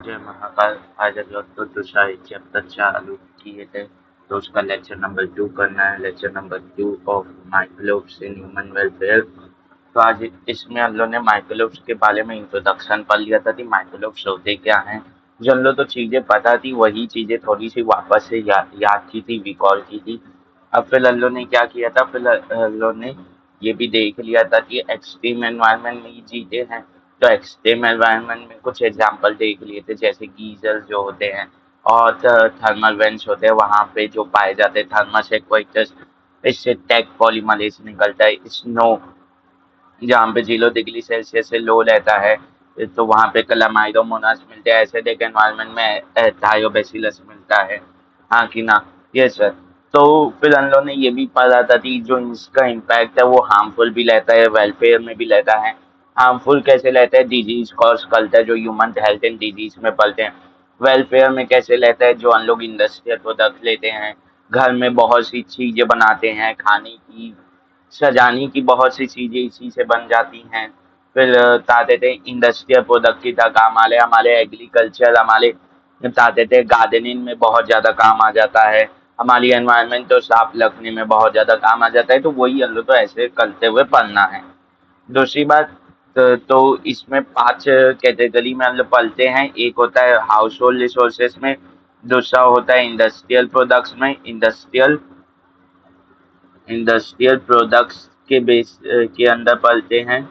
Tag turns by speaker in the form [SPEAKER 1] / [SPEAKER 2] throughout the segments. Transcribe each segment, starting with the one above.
[SPEAKER 1] जय महाकाल। आज हम लोग तो दूसरा चैप्टर चालू किए थे, तो उसका लेक्चर नंबर 2 करना है। Lecture number 2 of microbes in human welfare. तो आज इसमें हम लोग ने माइक्रोब्स के बारे में इंट्रोडक्शन पढ़ लिया था कि माइक्रोब्स होते क्या हैं। जो हम लोग तो चीज़ें पता थी वही चीज़ें थोड़ी सी वापस से याद की थी, रिकॉल की थी। अब फिर हम लोग ने क्या किया था, फिर हम लोग ने ये भी देख लिया था कि एक्सट्रीम एनवायरनमेंट में ये चीज़ें हैं। तो एक्सट्रीम एनवायरनमेंट में कुछ एग्जांपल देख लिए थे, जैसे गीजर जो होते हैं और थर्मल वेंट्स होते हैं, वहाँ पे जो पाए जाते हैं थर्मस एक्वाइटस। इससे टेक पॉलीमरेज निकलता है। स्नो जहाँ पे 0 डिग्री सेल्सियस से लो रहता है, तो वहाँ पे क्लामाइडोमोनास मिलते हैं। एसिडिक एनवायरनमेंट में थायोबैसिलस मिलता है। हाँ कि ना? ये सर। तो फिर हम लोग ने ये भी पढ़ा था कि जो इसका इम्पैक्ट है वो हार्मफुल भी रहता है, वेलफेयर में भी रहता है। हार्मफुल कैसे रहता है? डिजीज कॉज करता है, जो ह्यूमन हेल्थ एंड डिजीज में पढ़ते हैं। वेलफेयर में कैसे रहता है? जो हम लोग इंडस्ट्रियल प्रोडक्ट लेते हैं, घर में बहुत सी चीजें बनाते हैं, खाने की सजाने की बहुत सी चीजें इसी से बन जाती हैं। फिर बताते थे इंडस्ट्रियल प्रोडक्ट की तरह काम आले, हमारे एग्रीकल्चर, हमारे बताते थे गार्डनिंग में बहुत ज़्यादा काम आ जाता है। हमारी एनवायरनमेंट तो साफ रखने में बहुत ज़्यादा काम आ जाता है। तो वही हम लोग तो ऐसे करते हुए पढ़ना है। दूसरी बात, तो इसमें 5 कैटेगरी में हम लोग पढ़ते हैं। एक होता है हाउस होल्ड रिसोर्सेज में, दूसरा होता है इंडस्ट्रियल प्रोडक्ट्स में, इंडस्ट्रियल इंडस्ट्रियल प्रोडक्ट्स के बेस के अंदर पढ़ते हैं।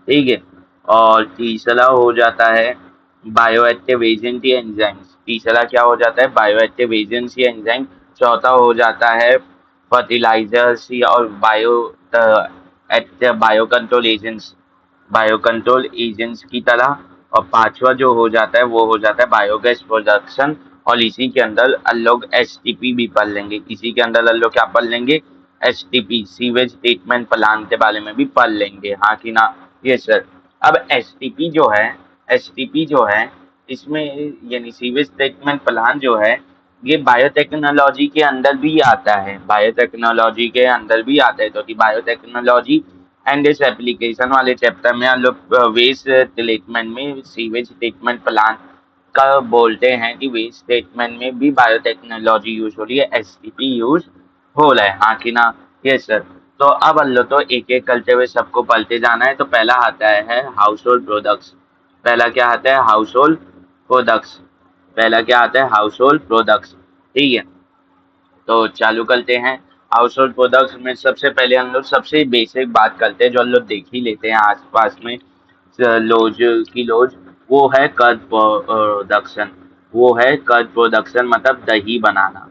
[SPEAKER 1] ठीक है। और तीसरा हो जाता है बायोएक्टिव एजेंट या एंजाइम्स। तीसरा क्या हो जाता है? बायोएक्टिव एजेंट्स या एंजाइम। चौथा हो जाता है फर्टिलाइजर्स या और bio control agents, bio control agents की तरह। और पांचवा जो हो जाता है वो हो जाता है बायोगैस प्रोडक्शन। और इसी के अंदर हम लोग एसटीपी भी पढ़ लेंगे। इसी के अंदर हम लोग क्या पढ़ लेंगे? एसटीपी, सीवेज ट्रीटमेंट प्लांट के बारे में भी पढ़ लेंगे। हाँ कि ना? ये सर। अब एसटीपी जो है, एसटीपी जो है इसमें यानी सीवेज ट्रीटमेंट प्लांट जो है, ये बायोटेक्नोलॉजी के अंदर भी आता है। बायोटेक्नोलॉजी के अंदर भी आता है। तो कि बायोटेक्नोलॉजी एंड इस एप्लीकेशन वाले चैप्टर में हम लोग वेस्ट ट्रीटमेंट में सीवेज ट्रीटमेंट प्लांट का बोलते हैं कि वेस्ट ट्रीटमेंट में भी बायोटेक्नोलॉजी यूज हो रही है, एसटीपी यूज हो रहा है। हाँ कि ना? Yes sir. तो अब अल्लो तो एक एक करते हुए सबको पढ़ते जाना है। तो पहला आता है हाउस होल्ड प्रोडक्ट्स। पहला क्या आता है? House hold products. पहला क्या आता है? House hold products. ठीक है। तो चालू करते हैं। हाउस होल्ड प्रोडक्ट्स में सबसे पहले हम लोग सबसे बेसिक बात करते हैं, जो हम लोग देख ही लेते हैं आसपास में। लोज की लोज, वो है कर्ड प्रोडक्शन। वो है कर्ड प्रोडक्शन, मतलब दही बनाना।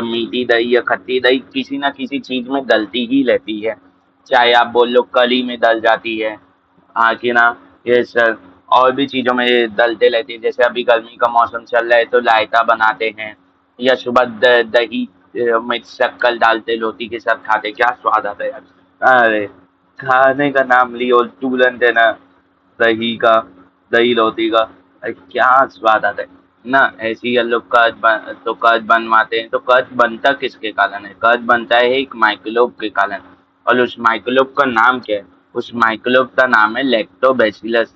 [SPEAKER 1] मीठी दही या खट्टी दही किसी ना किसी चीज में डलती ही रहती है। चाहे आप बोल लो कली में डल जाती है। हाँ कि ना? ये सर। और भी चीजों में ये डलते रहती है। जैसे अभी गर्मी का मौसम चल रहा है तो रायता बनाते हैं, या सुबह दही में शक्कर डालते रोटी के साथ खाते, क्या स्वाद आता है यार। अरे, खाने का नाम लियो तुरंत है ना, दही का, दही रोटी का, अरे क्या स्वाद आता है ना। ऐसे ही हम लोग तो कर्ज बनवाते हैं। तो कर्ज बनता किसके कारण है? कर्ज बनता है एक माइक्रोब के कारण। और उस माइक्रोब का नाम क्या है? उस माइक्रोब का नाम है लैक्टोबैसिलस।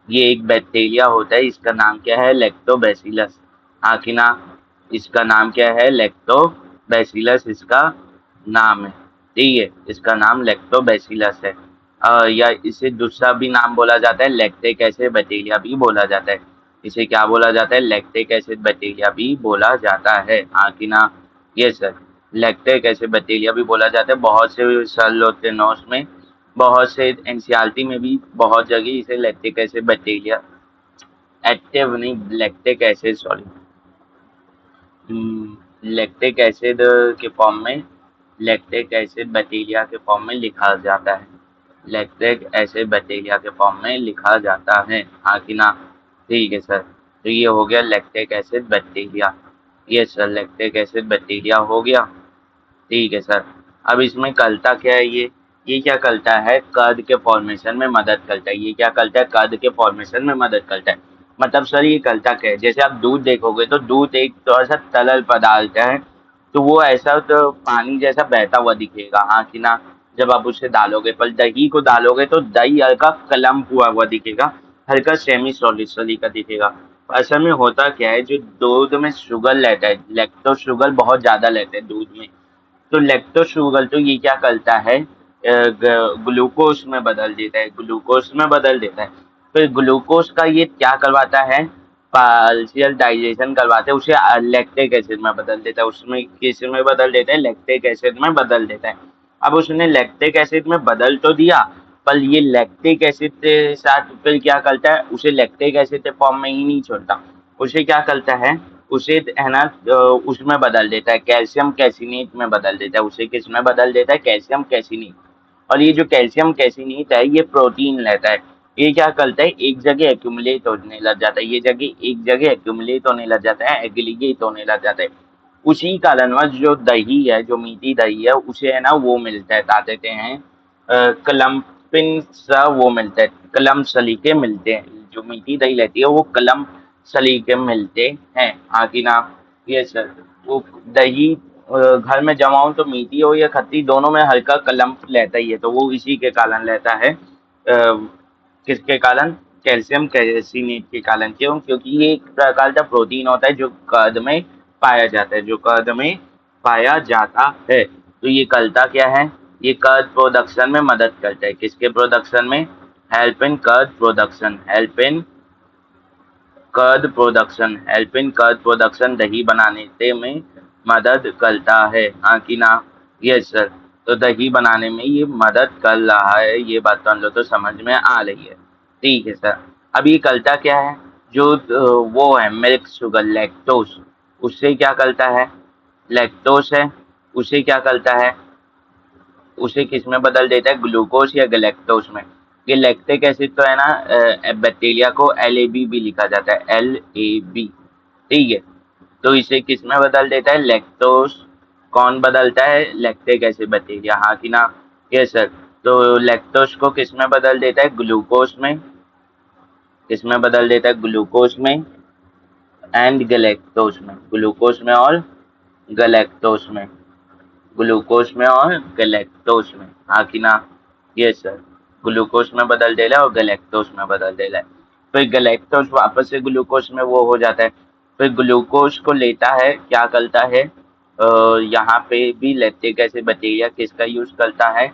[SPEAKER 1] ये एक बैक्टीरिया होता है, इसका नाम क्या है? लैक्टोबैसिलस। हाँ कि ना? इसका नाम क्या है? लैक्टोबैसिलस इसका नाम है। ठीक है, इसका नाम लैक्टोबैसिलस है। या इसे दूसरा भी नाम बोला जाता है, लैक्टिक एसिड बैक्टीरिया भी बोला जाता है। इसे क्या बोला जाता है? लैक्टिक एसिड बैक्टीरिया भी बोला जाता है। हाँ कि ना? ये सर। लैक्टिक एसिड बैक्टीरिया भी बोला जाता है। बहुत से सेल होते हैं नोस में, बहुत से एनसीईआरटी में भी बहुत जगह इसे लैक्टिक एसिड बैक्टीरिया, एक्टिव नहीं, lactic acid, sorry, lactic acid के फॉर्म में, लैक्टिक एसिड बैक्टीरिया के फॉर्म में लिखा जाता है। लैक्टिक एसिड बैक्टीरिया के फॉर्म में लिखा जाता है। हाँ कि ना? ठीक है सर। तो ये हो गया लैक्टिक एसिड बैक्टीरिया। ये सर, लैक्टिक एसिड बैक्टीरिया हो गया। ठीक है सर। अब इसमें करता क्या है ये क्या करता है? कर्द के फॉर्मेशन में मदद करता है। ये क्या करता है? कर्द के फॉर्मेशन में मदद करता है। मतलब सर ये करता क्या है? जैसे आप दूध देखोगे तो दूध एक थोड़ा सा तरल पदार्थ है, तो वो ऐसा तो पानी जैसा बहता हुआ दिखेगा। हाँ कि ना? जब आप उसे डालोगे, पर दही को डालोगे तो दही हल्का क्लम्प हुआ हुआ दिखेगा, हल्का सेमी सॉलिड का दिखेगा। असल में होता क्या है, जो दूध में शुगर लेता है, लैक्टोज शुगर बहुत ज्यादा लेते हैं दूध में, तो लैक्टोज शुगर तो ये क्या करता है, ग्लूकोज में बदल देता है, ग्लूकोज में बदल देता है। फिर ग्लूकोज का ये क्या करवाता है, पार्शियल डाइजेशन करवाते हैं उसे, लैक्टिक एसिड में बदल देता है, उसमें किस में बदल देता है, लैक्टिक एसिड में बदल देता है। अब उसने लैक्टिक एसिड में बदल तो दिया, पर ये लैक्टिक एसिड के साथ फिर क्या करता है, उसे लैक्टिक एसिड के फॉर्म में ही नहीं छोड़ता, उसे क्या करता है, उसे है ना, उसमें बदल देता है, कैल्शियम कैसिनेट में बदल देता है, उसे किस में बदल देता है, कैल्शियम कैसिनेट। और ये जो कैल्शियम कैसिनेट है ये प्रोटीन लेता है, ये क्या करता है, एक जगह एक्यूमुलेट होने लग जाता है, ये जगह एक जगह एक्यूमुलेट होने लग जाता है, एग्रीगेट होने लग जाता है। उसी कारणवश जो दही है, जो मीठी दही है, उसे है ना वो मिलता है, क्या कहते हैं, क्लम्पिन सा वो मिलता है, कलम सलीके मिलते हैं, जो मीठी दही रहती है वो कलम सलीके मिलते हैं, हाँ कि ना। ये सर, वो दही घर में जमा हो तो मीठी हो या खट्टी, दोनों में हल्का कलम रहता ही है, तो वो इसी के कारण रहता है, किसके कारण, कैल्शियम कैसिनेट के कारण। क्यों, क्योंकि ये एक प्रकार का प्रोटीन होता है जो कर्द में पाया जाता है, जो कर्द में पाया जाता है। तो ये करता क्या है, ये कर्द प्रोडक्शन में मदद करता है, किसके प्रोडक्शन में, help in curd production, help in curd production, help in curd production, दही बनाने में मदद करता है, हाँ कि ना। यस सर, तो दही बनाने में ये मदद कर रहा है, ये बात तो हम लोग तो समझ में आ रही है। ठीक है सर। अब ये करता क्या है, जो वो है मिल्क शुगर लैक्टोज, उससे क्या करता है, लैक्टोज है, उसे क्या करता है, उसे किस में बदल देता है, ग्लूकोज या गैलेक्टोज में। ये लैक्टिक एसिड तो है ना, बैक्टीरिया को LAB भी लिखा जाता है, LAB, ठीक है। तो इसे किस में बदल देता है, लैक्टोज, कौन बदलता है, लैक्टिक एसिड बैक्टीरिया, हाँ कि ना। Yes sir. तो लैक्टोज को किस में बदल देता है, ग्लूकोज में, किस में बदल देता है, ग्लूकोज में एंड गैलेक्टोज में, ग्लूकोज में और गैलेक्टोज में, ग्लूकोज में और गैलेक्टोज में, हाँ कि ना। ये सर, ग्लूकोज में बदल देला है और गैलेक्टोज में बदल देला है। फिर गैलेक्टोज वापस से ग्लूकोज में वो हो जाता है, फिर ग्लूकोज को लेता है, क्या करता है, यहाँ पे भी लैक्टिक एसिड बैक्टीरिया किसका यूज करता है,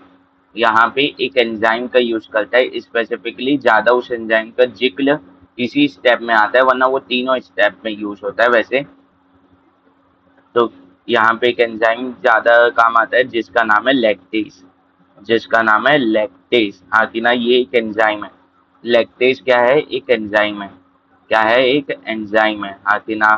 [SPEAKER 1] यहाँ पे एक एंजाइम का यूज करता है, स्पेसिफिकली ज्यादा उस एंजाइम का जिक्र इसी स्टेप में आता है, वरना वो तीनों स्टेप में यूज होता है वैसे। तो यहाँ पे एक एंजाइम ज्यादा काम आता है जिसका नाम है लैक्टेज, जिसका नाम है लैक्टेज, हाँ कि ना, ये एक एंजाइम है। लैक्टेज क्या है, एक एंजाइम है, क्या है, एक एंजाइम है, हाँ कि ना,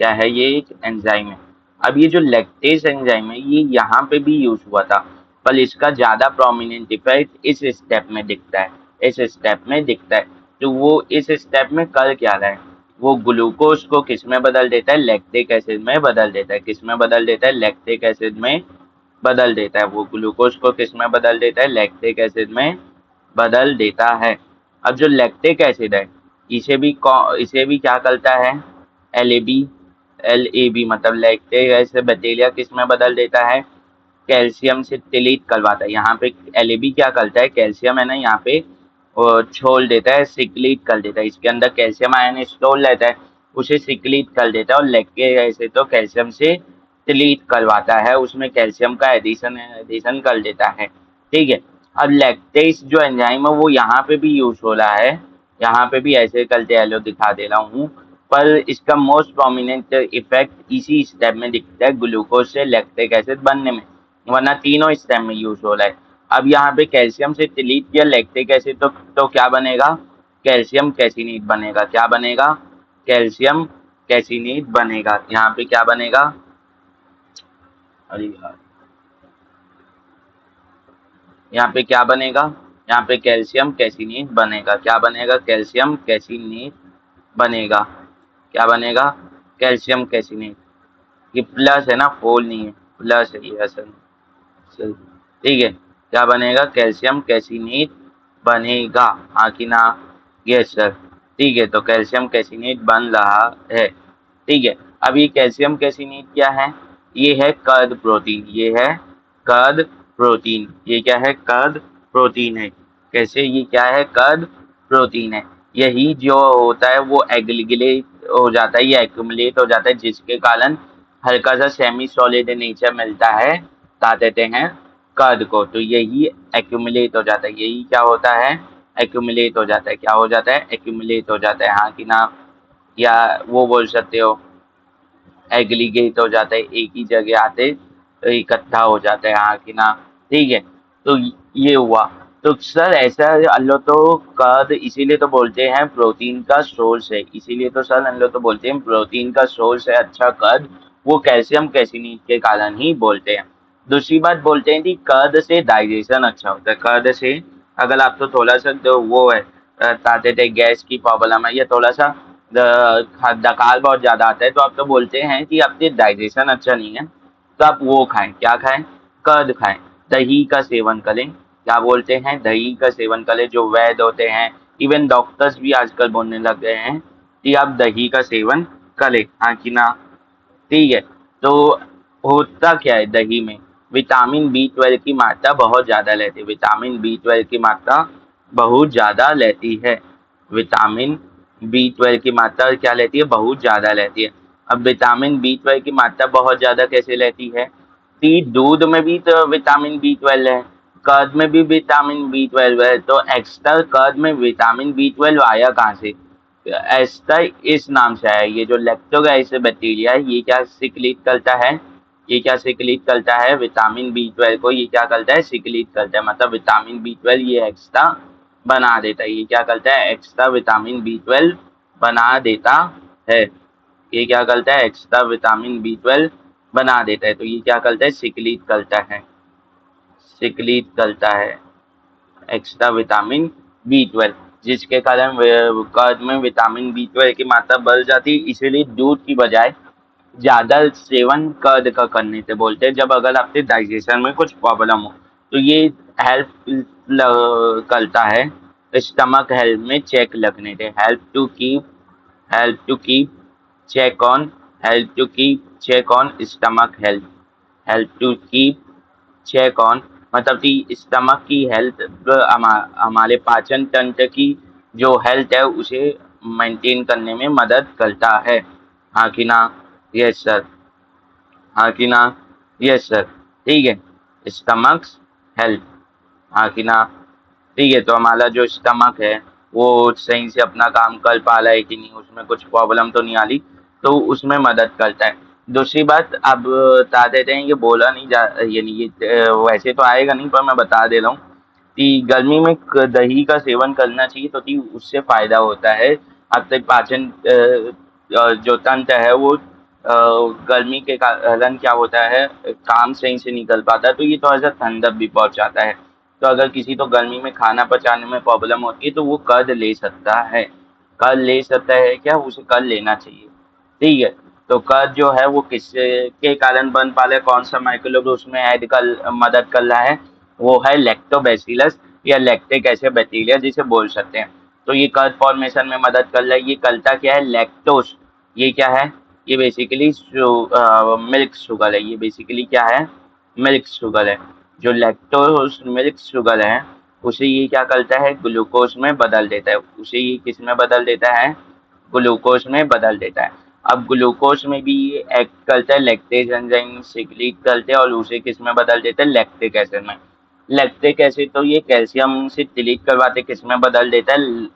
[SPEAKER 1] क्या है, ये एक एंजाइम है। अब ये जो लैक्टेज एंजाइम है ये यहाँ पे भी यूज हुआ था, पर इसका ज्यादा प्रोमिनेंट इफेक्ट इस स्टेप में दिखता है, इस स्टेप में दिखता है। तो वो इस स्टेप में कर क्या रहा है, वो ग्लूकोज को किस में बदल देता है, लैक्टिक एसिड में बदल देता है, किस में बदल देता है, लैक्टिक एसिड में बदल देता है, वो ग्लूकोज को किस में बदल देता है, लैक्टिक एसिड में बदल देता है। अब जो लैक्टिक एसिड है, इसे भी क्या करता है, LAB, LAB मतलब लैक्टिक एसिड बैक्टीरिया किस में बदल देता है, कैल्शियम से डिलीट करवाता है। यहाँ पे LAB क्या करता है, कैल्शियम है ना यहाँ पे, छोड़ देता है, सिक्रीट कर देता है, इसके अंदर कैल्शियम आयन स्टोर रहता है, उसे सिक्रीट कर देता है, और लैक्टिक एसिड तो कैल्शियम से डिलीट करवाता है, उसमें कैल्शियम का एडिशन एडिशन कर देता है, ठीक है। अब लैक्टेज जो एंजाइम है वो यहाँ पे भी यूज हो रहा है, यहाँ पे भी ऐसे करते एलो दिखा दे रहा हूँ, पर इसका मोस्ट प्रोमिनेंट इफेक्ट इसी स्टेप में दिखता है, ग्लूकोज से लैक्टिक एसिड बनने में, वरना तीनों स्टेप में यूज हो रहा है। अब यहाँ पे कैल्शियम से डिलीट किया लैक्टिक एसिड, तो क्या बनेगा, कैल्शियम कैसिनेट बनेगा, क्या बनेगा, कैल्शियम कैसिनेट बनेगा, यहाँ पे क्या बनेगा, अरे यार, यहाँ पे क्या बनेगा, यहाँ पे कैल्शियम कैसिनेट बनेगा, क्या बनेगा, कैल्शियम कैसिनेट बनेगा, क्या बनेगा, कैल्शियम कैसिनेट। ये प्लस है ना, फोल नहीं है, प्लस है ये असल सही, ठीक है। क्या बनेगा, कैल्शियम कैसिनेट बनेगा, हाँ कि ना। Yes sir. ठीक है, तो कैल्शियम कैसिनेट बन रहा है, ठीक है। अब ये कैल्शियम कैसिनेट क्या है, ये है कर्द प्रोटीन, ये है कर्द प्रोटीन, ये क्या है, कर्द प्रोटीन है। कैसे, ये क्या है, कर्द प्रोटीन है। यही जो होता है वो एग्रीगेट हो जाता है, ये एक्यूमुलेट हो जाता है, जिसके कारण हल्का सा सेमी सॉलिड नेचर मिलता है, बता देते हैं कर्द को। तो यही एक्यूमुलेट हो जाता है, यही क्या होता है, एक्यूमुलेट हो जाता है। क्या हो जाता है, एक्यूमुलेट हो जाता है, हाँ कि ना, या वो बोल सकते हो एग्रीगेट हो जाता है, एक ही जगह आते इकट्ठा हो जाता है, हाँ कि ना। ठीक है, तो ये हुआ। तो सर ऐसा हम लोग तो कर्द इसीलिए तो बोलते हैं प्रोटीन का सोर्स है, इसीलिए तो सर हम लोग तो बोलते हैं प्रोटीन का सोर्स है अच्छा कर्द, वो कैल्शियम कैसिनेट के कारण ही बोलते हैं। दूसरी बात बोलते हैं कि कर्द से डाइजेशन अच्छा होता है, कर्द से अगर आपको थोड़ा सा तो वो है कहते थे गैस की प्रॉब्लम है या थोड़ा सा डकार बहुत ज्यादा आता है, तो आप तो बोलते हैं कि आपके डाइजेशन अच्छा नहीं है, तो आप वो खाएं, क्या खाएं, कर्द खाएं, दही का सेवन करें। क्या बोलते हैं, दही का सेवन करें। जो वैद्य होते हैं, इवन डॉक्टर्स भी आजकल बोलने लग गए हैं कि आप दही का सेवन करें, हाँ कि ना। ठीक है, तो होता क्या है दही में, विटामिन बी 12 की मात्रा बहुत ज़्यादा लेती है, विटामिन बी 12 की मात्रा बहुत ज़्यादा लेती है, विटामिन बी 12 की मात्रा क्या लेती है, बहुत ज़्यादा लेती है। अब विटामिन बी 12 की मात्रा बहुत ज़्यादा कैसे लेती है, कि दूध में भी तो विटामिन बी 12 है, कर्द में भी विटामिन बी 12 है, तो एक्स्ट्रा कर्द में विटामिन बी 12 आया कहाँ से, एस्टर इस नाम से आया। ये जो लैक्टोगाइस बैक्टीरिया है, ये क्या सिक्रीट करता है, ये क्या सिक्रीट करता है, विटामिन बी 12 को ये क्या करता है, सिक्रीट करता है, मतलब विटामिन बी 12 ये एक्स्ट्रा बना देता है, ये क्या करता है, एक्स्ट्रा विटामिन बी 12 बना देता है, ये क्या करता है, एक्स्ट्रा विटामिन बी 12 बना देता है, तो ये क्या करता है, सिक्रीट करता है, सिक्रीट करता है एक्स्ट्रा विटामिन बी 12, जिसके कारण कर्द में विटामिन बी 12 की मात्रा बढ़ जाती है। इसीलिए दूध की बजाय ज्यादा सेवन कर्द का करने से बोलते हैं, जब अगर आपके डाइजेशन में कुछ प्रॉब्लम हो, तो ये हेल्प करता है स्टमक हेल्थ में चेक लगने से, help to keep check on help to keep check on stomach health, help to keep check on, मतलब कि स्टमक की हेल्थ, हमारे पाचन तंत्र की जो हेल्थ है उसे मेंटेन करने में मदद करता है, हाँ कि ना। यस सर, हाँ कि ना, यस सर। ठीक है, स्टमक हेल्थ, हाँ कि ना। ठीक है, तो हमारा जो स्टमक है वो सही से अपना काम कर पा रहा है कि नहीं, उसमें कुछ प्रॉब्लम तो नहीं आ रही, तो उसमें मदद करता है। दूसरी बात, अब बता देते हैं, ये बोला नहीं जा, यानी ये वैसे तो आएगा नहीं, पर मैं बता दे रहा हूँ कि गर्मी में दही का सेवन करना चाहिए, तो कि उससे फायदा होता है, आपके पाचन जो तंत्र है वो गर्मी के कारण क्या होता है, काम सही से निकल पाता है, तो ये थोड़ा सा ठंडक भी पहुंचाता है। तो अगर किसी को गर्मी में खाना पचाने में प्रॉब्लम होती है, तो वो कर्द ले सकता है, कर्द ले सकता है, क्या उसे कर्द लेना चाहिए। ठीक है, तो कर्द जो है वो किसके कारण बन पा रहा है, कौन सा माइक्रोब उसमें ऐड कर मदद कर रहा है, वो है लैक्टोबैसिलस या लैक्टिक एसिड बैक्टीरिया जिसे बोल सकते हैं। तो ये कर्द फॉर्मेशन में मदद कर रहा है, ये करता क्या है, लैक्टोस, ये क्या है, ये बेसिकली मिल्क शुगर है, ये बेसिकली क्या है, मिल्क शुगर है। जो लैक्टोस मिल्क शुगर है उसे ये क्या करता है, ग्लूकोज में बदल देता है, उसे ये किस में बदल देता है, ग्लूकोज में बदल देता है। अब ग्लूकोज में भी ये एक्ट करता है, लैक्टेज एंजाइम सिक्रीट करते हैं और उसे किस में बदल देते हैं, लैक्टिक एसिड में। लैक्टिक एसिड तो ये कैल्शियम से डिलीट करवाते किस में बदल देता है,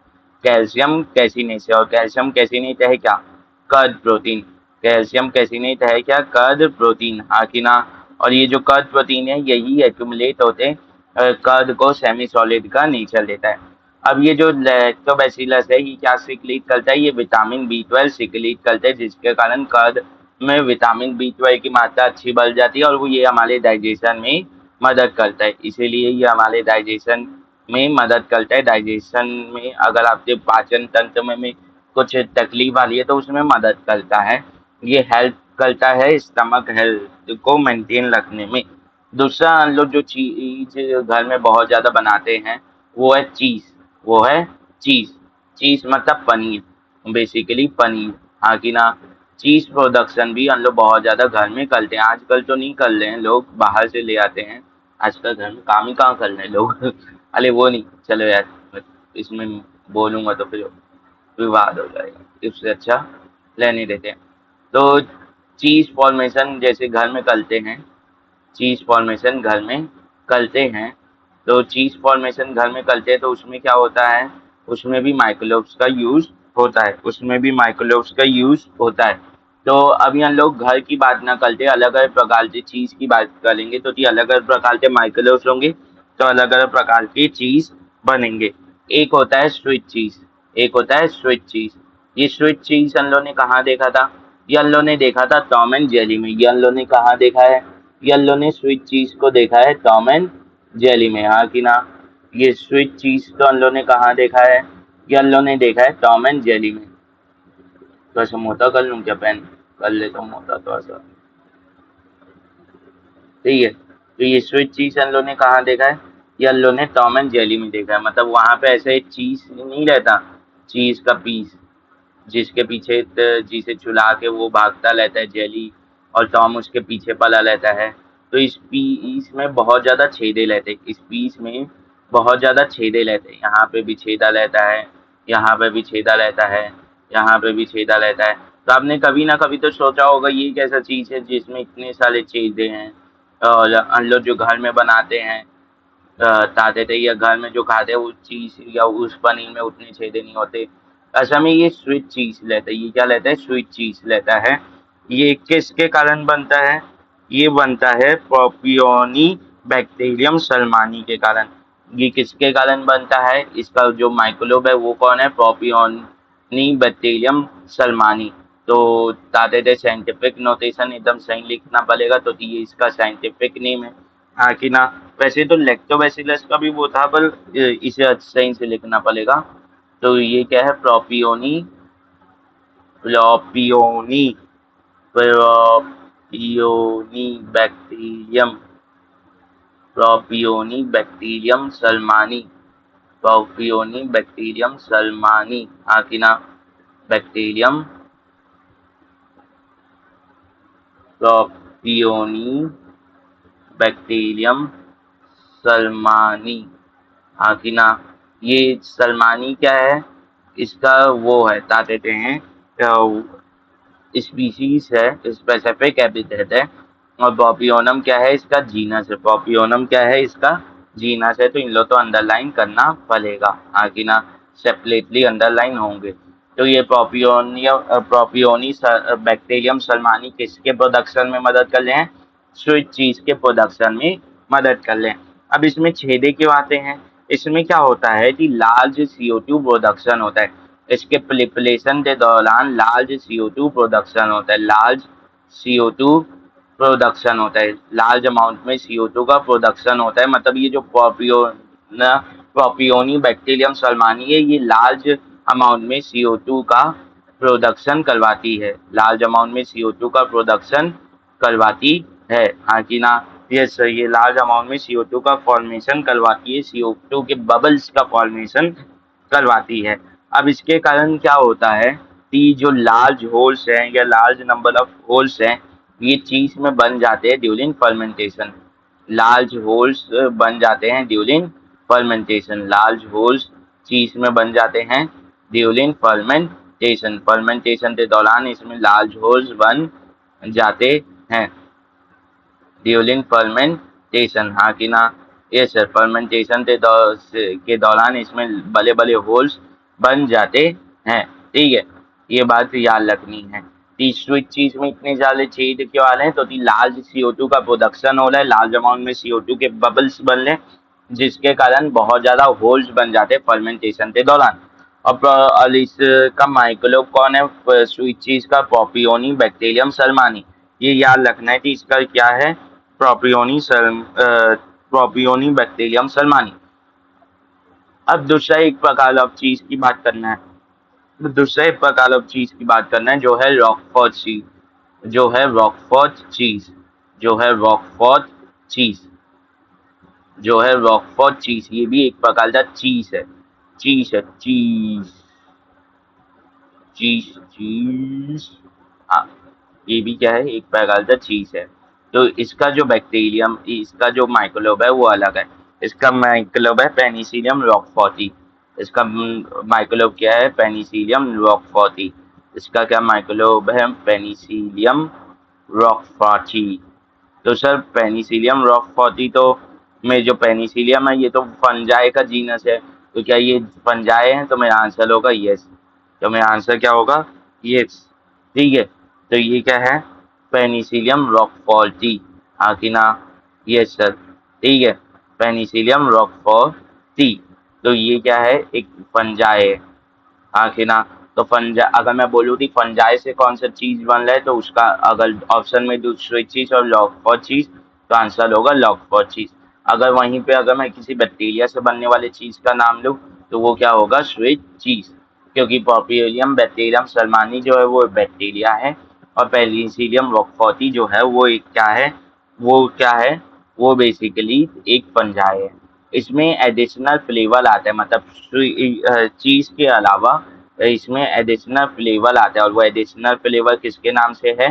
[SPEAKER 1] कैल्शियम कैसिनेट से, और कैल्शियम कैसिनेट है क्या, कर्द प्रोटीन, कैल्शियम कैसिनेट है क्या, कर्द प्रोटीन, हाँ कि ना। और ये जो कर्द प्रोटीन है यही एक्यूमुलेट होते कर्द को सेमी सॉलिड का नेचर देता है। अब ये जो लैक्टोबैसिलस है ये क्या सिक्रीट करता है, ये विटामिन बी 12 सिक्रीट करता है, जिसके कारण कर्द में विटामिन बी 12 की मात्रा अच्छी बढ़ जाती है, और वो ये हमारे डाइजेशन में मदद करता है, इसीलिए ये हमारे डाइजेशन में मदद करता है। डाइजेशन में अगर आपके पाचन तंत्र में कुछ तकलीफ आ रही है तो उसमें मदद करता है, ये हेल्प करता है स्टमक हेल्थ को मेंटेन रखने में। दूसरा हम लोग जो चीज घर में बहुत ज्यादा बनाते हैं वो है चीज, वो है चीज, चीज मतलब पनीर, बेसिकली पनीर, हाँ कि ना। चीज प्रोडक्शन भी हम लोग बहुत ज्यादा घर में करते हैं, आजकल तो नहीं कर रहे हैं, लोग बाहर से ले आते हैं, आजकल घर में काम ही कहाँ कर रहे हैं लोग अरे वो नहीं, चलो यार इसमें बोलूंगा तो फिर विवाद हो जाएगा, इससे अच्छा रहने देते हैं। तो चीज फॉर्मेशन जैसे घर में करते हैं, चीज फॉर्मेशन घर में करते हैं, तो चीज फॉर्मेशन घर में करते हैं तो उसमें क्या होता है, उसमें भी माइक्रोवेव्स का यूज होता है, उसमें भी माइक्रोवेव्स का यूज होता है। तो अभी हम लोग घर की बात ना करते, अलग अलग प्रकार की चीज की बात करेंगे, तो ये अलग अलग प्रकार के माइक्रोवेव्स होंगे, तो अलग अलग प्रकार की चीज बनेंगे। एक होता है स्वीट चीज, एक होता है स्वीट चीज। ये स्वीट चीज हम लोग ने कहाँ देखा था, ये हम लोग ने देखा था टॉम एंड जेली में। ये हम लोग ने कहाँ देखा है, ये हम लोग ने स्वीट चीज को देखा है टॉम एंड जेली में, हाँ कि ना। ये स्वीट चीज तो हम लोग ने कहाँ देखा है, ये हम लोग ने देखा है टॉम एंड जेली में। थोड़ा सा मोटा कर लूँ क्या पेन, कर लेता हूँ मोटा थोड़ा सा, ठीक है। तो ये स्वीट चीज हम लोग ने कहाँ देखा है, ये हम लोग ने टॉम एंड जेली में देखा है। मतलब वहां पे ऐसे एक चीज नहीं रहता, चीज का पीस, जिसके पीछे जिसे चुला के वो भागता रहता है जेली, और टॉम उसके पीछे पला रहता है। तो इस पीस में बहुत ज्यादा छेदे रहते हैं, इस पीस में बहुत ज्यादा छेदे रहते हैं, यहाँ पे भी छेदा रहता है, यहाँ पे भी छेदा रहता है, यहाँ पे भी छेदा रहता है। तो आपने कभी ना कभी तो सोचा होगा ये एक ऐसा चीज है जिसमें इतने सारे छेदे हैं, और हम लोग जो घर में बनाते हैं ताते थे या घर में जो खाते हैं उस चीज या उस पनीर में उतने छेदे नहीं होते। असल में ये स्वीट चीज लेता है, ये क्या लेता है, स्वीट चीज लेता है। ये किसके कारण बनता है, ये बनता है प्रोपियोनी बैक्टीरियम सलमानी के कारण। ये किसके कारण बनता है, इसका जो माइक्रोब है वो कौन है, प्रोपियोनी बैक्टीरियम सलमानी। तो ताते थे साइंटिफिक नोटेशन एकदम सही लिखना पड़ेगा, तो ये इसका साइंटिफिक नेम है, हाँ कि ना। वैसे तो लैक्टोबैसिलस का भी वो था, पर इसे सही से लिखना पड़ेगा। तो ये क्या है, propioni, propioni, propioni bacterium, propioni bacterium Salmani, propioni bacterium Salmani, हाँ कि ना। बैक्टीरियम प्रोपियोनी बैक्टीरियम सलमानी, हाँ कि ना। ये सलमानी क्या है, इसका वो है क्या कहते हैं, स्पीशीज है, स्पेसिफिक एपिथेट है। और पॉपियोनम क्या है, इसका जीनस है। पॉपियोनम क्या है, इसका जीनस है। तो इन लोग तो अंडरलाइन करना पड़ेगा, हाँ कि ना, सेपरेटली अंडरलाइन होंगे। तो ये प्रोपियोनी बैक्टीरियम सलमानी किसके प्रोडक्शन में मदद कर रहे हैं, स्वीट चीज के प्रोडक्शन में मदद कर रहे हैं। अब इसमें छेदे क्यों आते हैं, इसमें क्या होता है कि लार्ज CO2 प्रोडक्शन होता है, इसके प्रिपरेशन के दौरान लार्ज CO2 प्रोडक्शन होता है, लार्ज CO2 प्रोडक्शन होता है, लार्ज अमाउंट में CO2 का प्रोडक्शन होता है। मतलब ये जो प्रोपियोनी बैक्टीरियम सलमानी है, ये लार्ज अमाउंट में CO2 का प्रोडक्शन करवाती है, लार्ज अमाउंट में CO2 का प्रोडक्शन करवाती है, हाँ कि ना। यस, ये लार्ज अमाउंट में CO2 का फॉर्मेशन करवाती है, CO2 के बबल्स का फॉर्मेशन करवाती है। अब इसके कारण क्या होता है कि जो लार्ज होल्स हैं या लार्ज नंबर ऑफ होल्स हैं, ये चीज में बन जाते हैं ड्यूरिंग फर्मेंटेशन। लार्ज होल्स बन जाते हैं ड्यूरिंग फर्मेंटेशन, लार्ज होल्स चीज में बन जाते हैं ड्यूरिंग फर्मेंटेशन। फर्मेंटेशन के दौरान इसमें लार्ज होल्स बन जाते हैं ड्यूरिंग फर्मेंटेशन, हाँ कि ना। ये सर फर्मेंटेशन के दौरान इसमें बड़े बड़े होल्स बन जाते हैं, ठीक है। ये बात याद रखनी है। स्वीट चीज में इतने ज्यादा छेद क्यों आ रहे हैं, तो लार्ज CO2 का प्रोडक्शन हो रहा है, लार्ज अमाउंट में CO2 के बबल्स बन रहे हैं, जिसके कारण बहुत ज्यादा होल्स बन जाते हैं फर्मेंटेशन के दौरान। और इसका माइक्रोब कौन है, स्वीट चीज का प्रोपियोनी बैक्टीरियम सलमानी। ये याद रखना है कि इसका क्या है, प्रोपियोनी बैक्टीरियम सलमानी। अब दूसरा एक प्रकार ऑफ चीज की बात करना है, दूसरा एक प्रकार ऑफ चीज की बात करना है, जो है रॉकफोर्ट चीज, जो है रॉकफोर्ट चीज, जो है रॉकफोर्ट चीज, जो है रॉकफोर्ट चीज। ये भी एक प्रकार का चीज है, चीज है, चीज, चीज, चीज, हाँ। ये भी क्या है, एक प्रकार का चीज है। तो इसका जो बैक्टीरियम, इसका जो माइक्रोब है वो अलग है। इसका माइक्रोब है पेनिसिलियम रॉकफॉर्टी, इसका माइक्रोलोब क्या है? पेनिसिलियम रॉकफॉर्टी। इसका क्या माइक्रोलोब है? पेनिसिलियम रॉकफॉर्टी। तो सर पेनिसिलियम रॉकफॉर्टी तो में जो पेनिसिलियम है ये तो फंजाई का जीनस है, तो क्या ये फंजाई है? तो मेरा आंसर होगा यस। तो मेरा आंसर क्या होगा? यस। ठीक है, तो ये क्या है? पेनिसिलियम रॉकफॉर्टी। हाँ कि ना? Yes sir. ठीक है, पेनिसिलियम रॉकफॉर्टी। तो ये क्या है? एक फंजाई है। हाँ कि ना? तो फंजा अगर मैं बोलूँ कि फंजाई से कौन सा चीज बन रहा है, तो उसका अगर ऑप्शन में दूसरी चीज और लॉक फॉर चीज, तो आंसर होगा लॉक फॉर चीज। अगर वहीं पे अगर मैं किसी बैक्टीरिया से बनने वाले चीज का नाम लूँ, तो वो क्या होगा? स्वीट चीज। क्योंकि पॉपियोलियम बैक्टीरियम सलमानी जो है वो बैक्टीरिया है, और पेनिसिलियम रॉकफॉर्टी जो है वो एक क्या है? वो क्या है? वो बेसिकली एक फंजाई है। इसमें एडिशनल फ्लेवर आता है, मतलब चीज के अलावा इसमें एडिशनल फ्लेवर आता है, और वो एडिशनल फ्लेवर किसके नाम से है?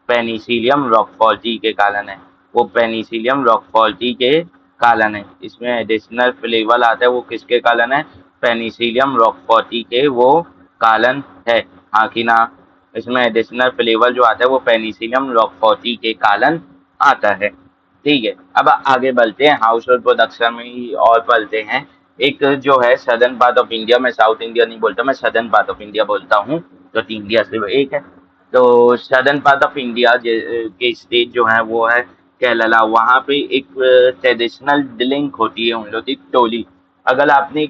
[SPEAKER 1] पेनिसिलियम रॉकफॉर्टी के कारण है। वो पेनिसिलियम रॉकफॉर्टी के कारण है, इसमें एडिशनल फ्लेवर आता है, वो किसके कारण है? पेनिसिलियम रॉकफॉर्टी के वो कारण है। हाँ कि ना? इसमें एडिशनल फ्लेवर जो आता है वो पेनिसिलियम रॉकफॉर्टी के कारण आता है। ठीक है, अब आगे बढ़ते हैं, हाउस होल्ड प्रोडक्शन में ही और बढ़ते हैं। एक जो है सदर्न पार्ट ऑफ इंडिया, मैं साउथ इंडिया नहीं बोलता, मैं सदर्न पार्ट ऑफ इंडिया बोलता हूँ, तो इंडिया सिर्फ एक है। तो सदर्न पार्ट ऑफ इंडिया के स्टेट जो है वो है केरला। वहाँ पे एक ट्रेडिशनल ड्रिंक होती है उन लोग की, टोली। अगर आपने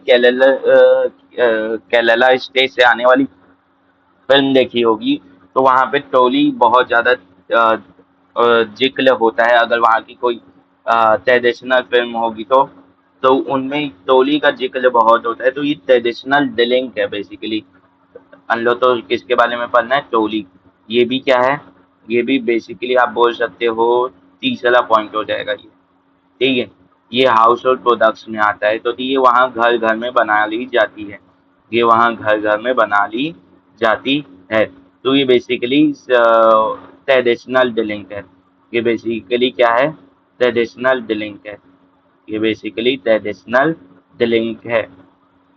[SPEAKER 1] केरला स्टेट से आने वाली फिल्म देखी होगी, तो वहाँ पे टोली बहुत ज्यादा जिक्र होता है। अगर वहाँ की कोई ट्रेडिशनल फिल्म होगी, तो उनमें टोली का जिक्र बहुत होता है। तो ये ट्रेडिशनल ड्रिंक है बेसिकली। मान लो तो किसके बारे में पढ़ना है? टोली। ये भी क्या है? ये भी बेसिकली आप बोल सकते हो तीसरा पॉइंट हो जाएगा ये। ठीक है, ये हाउस होल्ड प्रोडक्ट्स में आता है, तो ये वहाँ घर घर में बना ली जाती है। ये वहाँ घर घर में बना ली जाती है। तो ये बेसिकली ट्रेडिशनल ड्रिंक है। ये बेसिकली क्या है? ट्रेडिशनल ड्रिंक है। ये बेसिकली ट्रेडिशनल ड्रिंक है।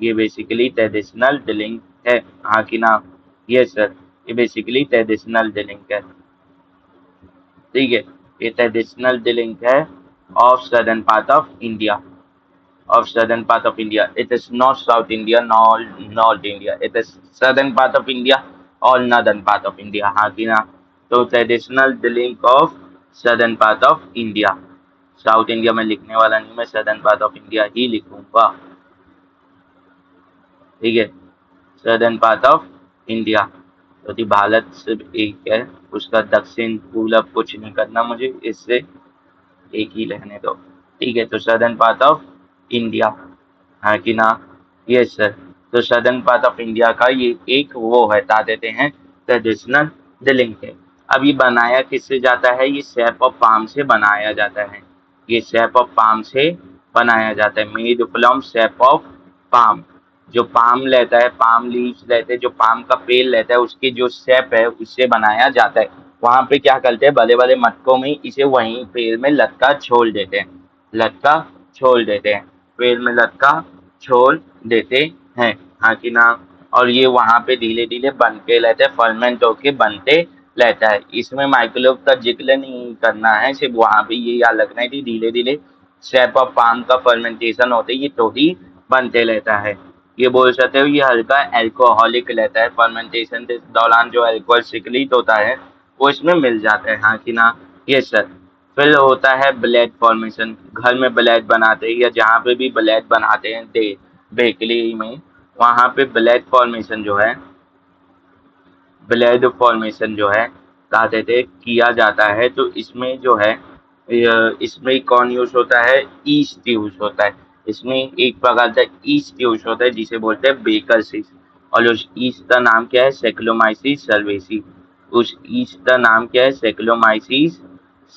[SPEAKER 1] ये बेसिकली ट्रेडिशनल ड्रिंक है। हाँ कि ना? यस सर, ये बेसिकली ट्रेडिशनल ड्रिंक है। ठीक है, ये ट्रेडिशनल ड्रिंक है of southern part of India. Of southern part of India. It is not South India nor North India. It is southern part of India or northern part of India. हाँ कि ना? तो traditional drink of southern part of India। South India में लिखने वाला नहीं, मैं southern part of India ही लिखूंगा। ठीक है, southern part of India। क्योंकि भारत सिर्फ एक है, उसका दक्षिण पूरब कुछ नहीं करना मुझे, इससे एक ही रहने दो। ठीक है, तो सदर्न पार्ट ऑफ इंडिया। हाँ कि ना? Yes sir. तो सदर्न पार्ट ऑफ इंडिया का ये एक वो है, बता देते हैं, ट्रेडिशनल ड्रिंक है। अब ये बनाया किससे जाता है? ये सैप ऑफ पाम से बनाया जाता है। ये सैप ऑफ पाम से बनाया जाता है, made from SAP of palm. जो पाम लेता है, पाम लीव्स लेते हैं, जो पाम का पेड़ लेता है, उसकी जो सैप है उससे बनाया जाता है। वहां पे क्या करते हैं? बड़े बड़े मटकों में इसे वहीं पेड़ में लटका छोड़ देते हैं। लटका छोड़ देते हैं, पेड़ में लटका छोड़ देते हैं। हाँ कि ना? और ये वहां पे धीरे धीरे बनते रहते हैं, फर्मेंट होके बनते रहता है। इसमें माइक्रोब का जिक्र नहीं करना है, सिर्फ वहां पे ये याद रखना है कि धीरे धीरे सेप ऑफ पाम का फर्मेंटेशन होते ही तो ही बनते रहता है। ये बोल सकते हो ये हल्का एल्कोहलिक रहता है, फर्मेंटेशन के दौरान जो अल्कोहल सिक्रीट होता है वो इसमें मिल जाता है। हाँ कि ना? ये सर। फिर होता है ब्लेड फॉर्मेशन। घर में ब्लेड बनाते हैं या जहाँ पे भी ब्लेड बनाते हैं बेकरी में, वहाँ पे ब्लेड फॉर्मेशन जो है, ब्लेड फॉर्मेशन जो है कहते थे किया जाता है। तो इसमें जो है इसमें कौन यूज होता है? ईस्ट यूज होता है। इसमें एक प्रकार का ईस्ट यूज होता है जिसे बोलते हैं बेकर सीड्स। और उस ईस्ट का नाम क्या है? सेक्लोमाइसिस सर्वेसी। उस ईस्ट का नाम क्या है? सेक्लोमाइसिस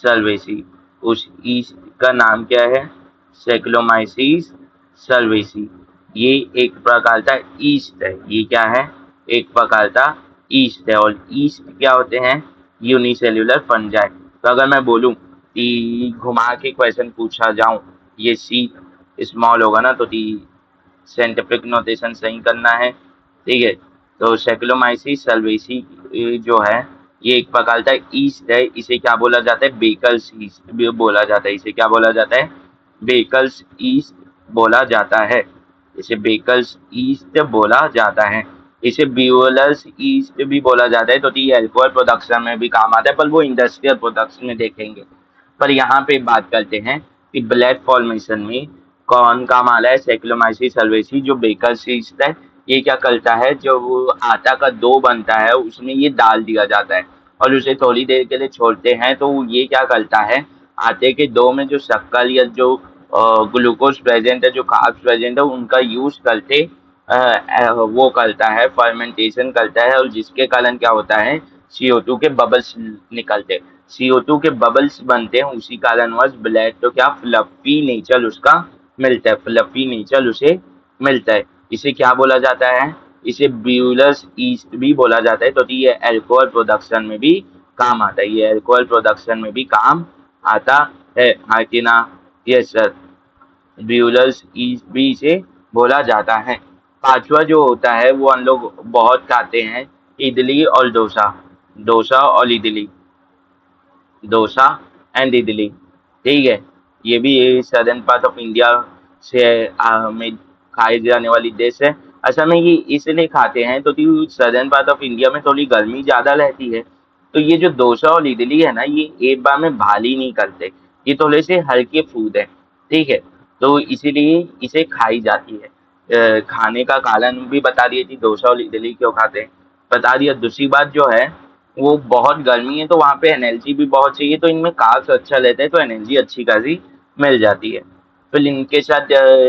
[SPEAKER 1] सर्वेसी। उस ईस्ट का नाम क्या है? सेक्लोमाइसिस सर्वेसी। ये एक प्रकार का ईस्ट है। ये क्या है? एक प्रकार का ईस्ट है। और ईस्ट क्या होते हैं? Unicellular fungi. तो अगर मैं बोलूं कि घुमा के क्वेश्चन पूछा जाऊं, ये सी स्मॉल होगा ना, तो टी साइंटिफिक नोटेशन सही करना है, ठीक है। तो सेक्लोमाइसीस सर्वेसी जो है ये एक प्रकार का ईस्ट है, इसे क्या बोला जाता है, बेकल्स ईस्ट भी बोला जाता है, इसे क्या बोला जाता है, बेकल्स ईस्ट बोला जाता है, इसे बेकल्स ईस्ट बोला जाता है। इसे ब्यूलर्स ईस्ट भी बोला जाता है, तो ये अल्कोहल प्रोडक्शन में भी काम आता है, पर वो इंडस्ट्रियल प्रोडक्शन में देखेंगे। पर यहाँ पे बात करते हैं कि ब्लैक फॉर्मेशन में कौन काम आ रहा है, सेक्लोमाइसीस सर्वेसी जो बेकल्स ईस्ट है, ये क्या करता है, जो वो आटा का डो बनता है उसमें ये डाल दिया जाता है और उसे थोड़ी देर के लिए छोड़ते हैं, तो ये क्या करता है, आटे के डो में जो शक्कर या जो ग्लूकोज प्रेजेंट है, जो कार्ब्स प्रेजेंट है, उनका यूज करते वो करता है, फर्मेंटेशन करता है, और जिसके कारण क्या होता है, CO2 के बबल्स निकलते, CO2 के बबल्स बनते हैं, उसी कारणवश ब्लैक तो क्या फ्लफी नेचर उसका मिलता है, फ्लफी नेचर उसे मिलता है। इसे क्या बोला जाता है, इसे ब्यूलर्स ईस्ट भी बोला जाता है, तो ये अल्कोहल प्रोडक्शन में भी काम आता है, ये अल्कोहल प्रोडक्शन में भी काम आता है, हाँ कि ना, यस सर, ब्यूलर्स ईस्ट भी इसे बोला जाता है। पांचवा जो होता है वो हम लोग बहुत खाते हैं, इडली और डोसा, डोसा और इडली, डोसा एंड इडली, ठीक है। ये भी सदर्न पार्ट ऑफ इंडिया से में खाई जाने वाली डिश है। असल में ये इसलिए खाते हैं तो सदर्न पार्ट ऑफ इंडिया में थोड़ी गर्मी ज़्यादा रहती है, तो ये जो डोसा और इडली है ना, ये एक बार में भारी नहीं करते, ये थोड़े से हल्के फूड है, ठीक है, तो इसीलिए इसे खाई जाती है। खाने का कारण भी बता दिए थी, डोसा और इडली क्यों खाते हैं बता दिया। दूसरी बात जो है, वो बहुत गर्मी है तो वहाँ पे एनर्जी भी बहुत चाहिए, तो इनमें कार्ब्स अच्छा रहता है, तो एनर्जी अच्छी खासी मिल जाती है। फिर इनके साथ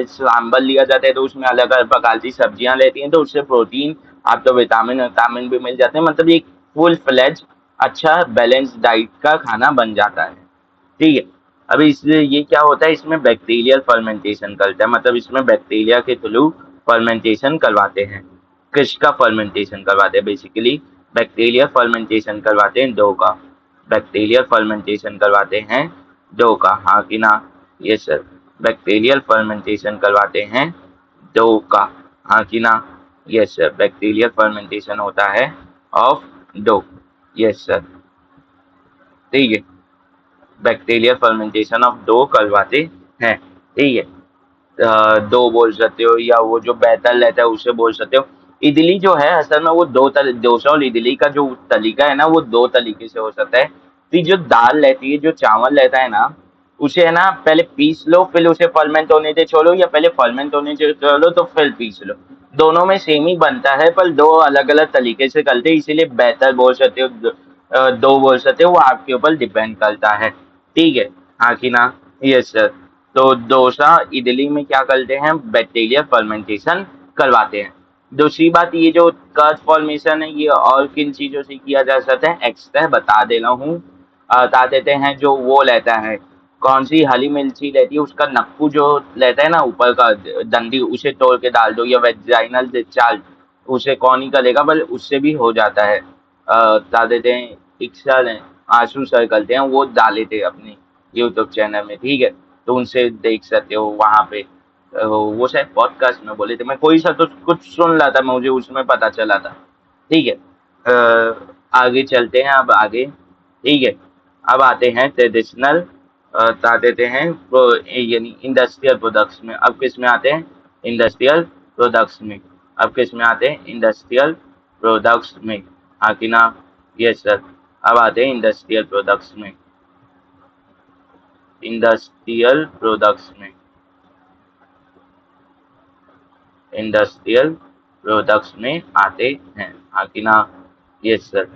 [SPEAKER 1] सांभर लिया जाता है, तो उसमें अलग अलग प्रकार की सब्जियां रहती हैं, तो उससे प्रोटीन, आपको विटामिन विटामिन भी मिल जाते हैं, मतलब एक फुल फ्लेज अच्छा बैलेंस डाइट का खाना बन जाता है, ठीक है। अभी इसलिए ये क्या होता है, इसमें बैक्टीरियल फर्मेंटेशन करता है, मतलब इसमें बैक्टीरिया के थ्रू फर्मेंटेशन करवाते हैं, किसका फर्मेंटेशन करवाते हैं, बेसिकली बैक्टीरियल फर्मेंटेशन करवाते हैं डो का, बैक्टीरियल फर्मेंटेशन करवाते हैं डो का, हाँ कि ना, ये सर, बैक्टीरियल फर्मेंटेशन करवाते हैं डो का, हाँ कि ना, यस सर, बैक्टीरियल फर्मेंटेशन होता है ऑफ डो, यस सर, ठीक है, बैक्टीरियल फर्मेंटेशन ऑफ डो करवाते हैं, ठीक है। दो बोल सकते हो, या वो जो बैटर रहता है उसे बोल सकते हो। इडली जो है असल में वो डोसा और इडली का जो तरीका है ना, वो दो तरीके से हो सकता है। कि जो दाल रहती है, जो चावल रहता है ना, उसे है ना पहले पीस लो, फिर उसे फर्मेंट होने दे छोड़ो, या पहले फर्मेंट होने दे छोड़ो तो फिर पीस लो, दोनों में सेम ही बनता है, पर दो अलग अलग तरीके से करते हैं, इसीलिए बेहतर बोल सकते हो, दो बोल सकते हो, वो आपके ऊपर डिपेंड करता है, ठीक है, हाँ कि ना, यस सर। तो डोसा इडली में क्या करते हैं, बैक्टीरियल फर्मेंटेशन करवाते हैं। दूसरी बात, ये जो कर्ड फॉर्मेशन है, ये और किन चीजों से किया जा सकता है, एक्स्ट्रा बता दे रहा हूँ, बता देते हैं, जो वो रहता है, कौन सी हरी मिर्ची रहती है, उसका नक्कू जो रहता है ना ऊपर का डंडी, उसे तोड़ के डाल दो, या वेजाइनल डिस्चार्ज, उसे कौन ही करेगा, बल उससे भी हो जाता है। बता देते हैं, एक सर हैं, आंसू सर करते हैं, वो डाले थे अपने यूट्यूब चैनल में, ठीक है, तो उनसे देख सकते हो वहाँ पे। वो शायद पॉडकास्ट में बोले थे, मैं कोई सा तो कुछ सुन रहा था, मुझे उसमें पता चला था, ठीक है। आगे चलते हैं, अब आगे, ठीक है। अब आते हैं ट्रेडिशनल, बता देते हैं यानी इंडस्ट्रियल प्रोडक्ट्स में, अब किस में आते हैं, इंडस्ट्रियल प्रोडक्ट्स में, अब किस में आते हैं, इंडस्ट्रियल प्रोडक्ट्स में, हाँ कि ना, यस सर, अब आते हैं इंडस्ट्रियल प्रोडक्ट्स में, इंडस्ट्रियल प्रोडक्ट्स में, इंडस्ट्रियल प्रोडक्ट्स में आते हैं, हाँ कि ना, यस सर,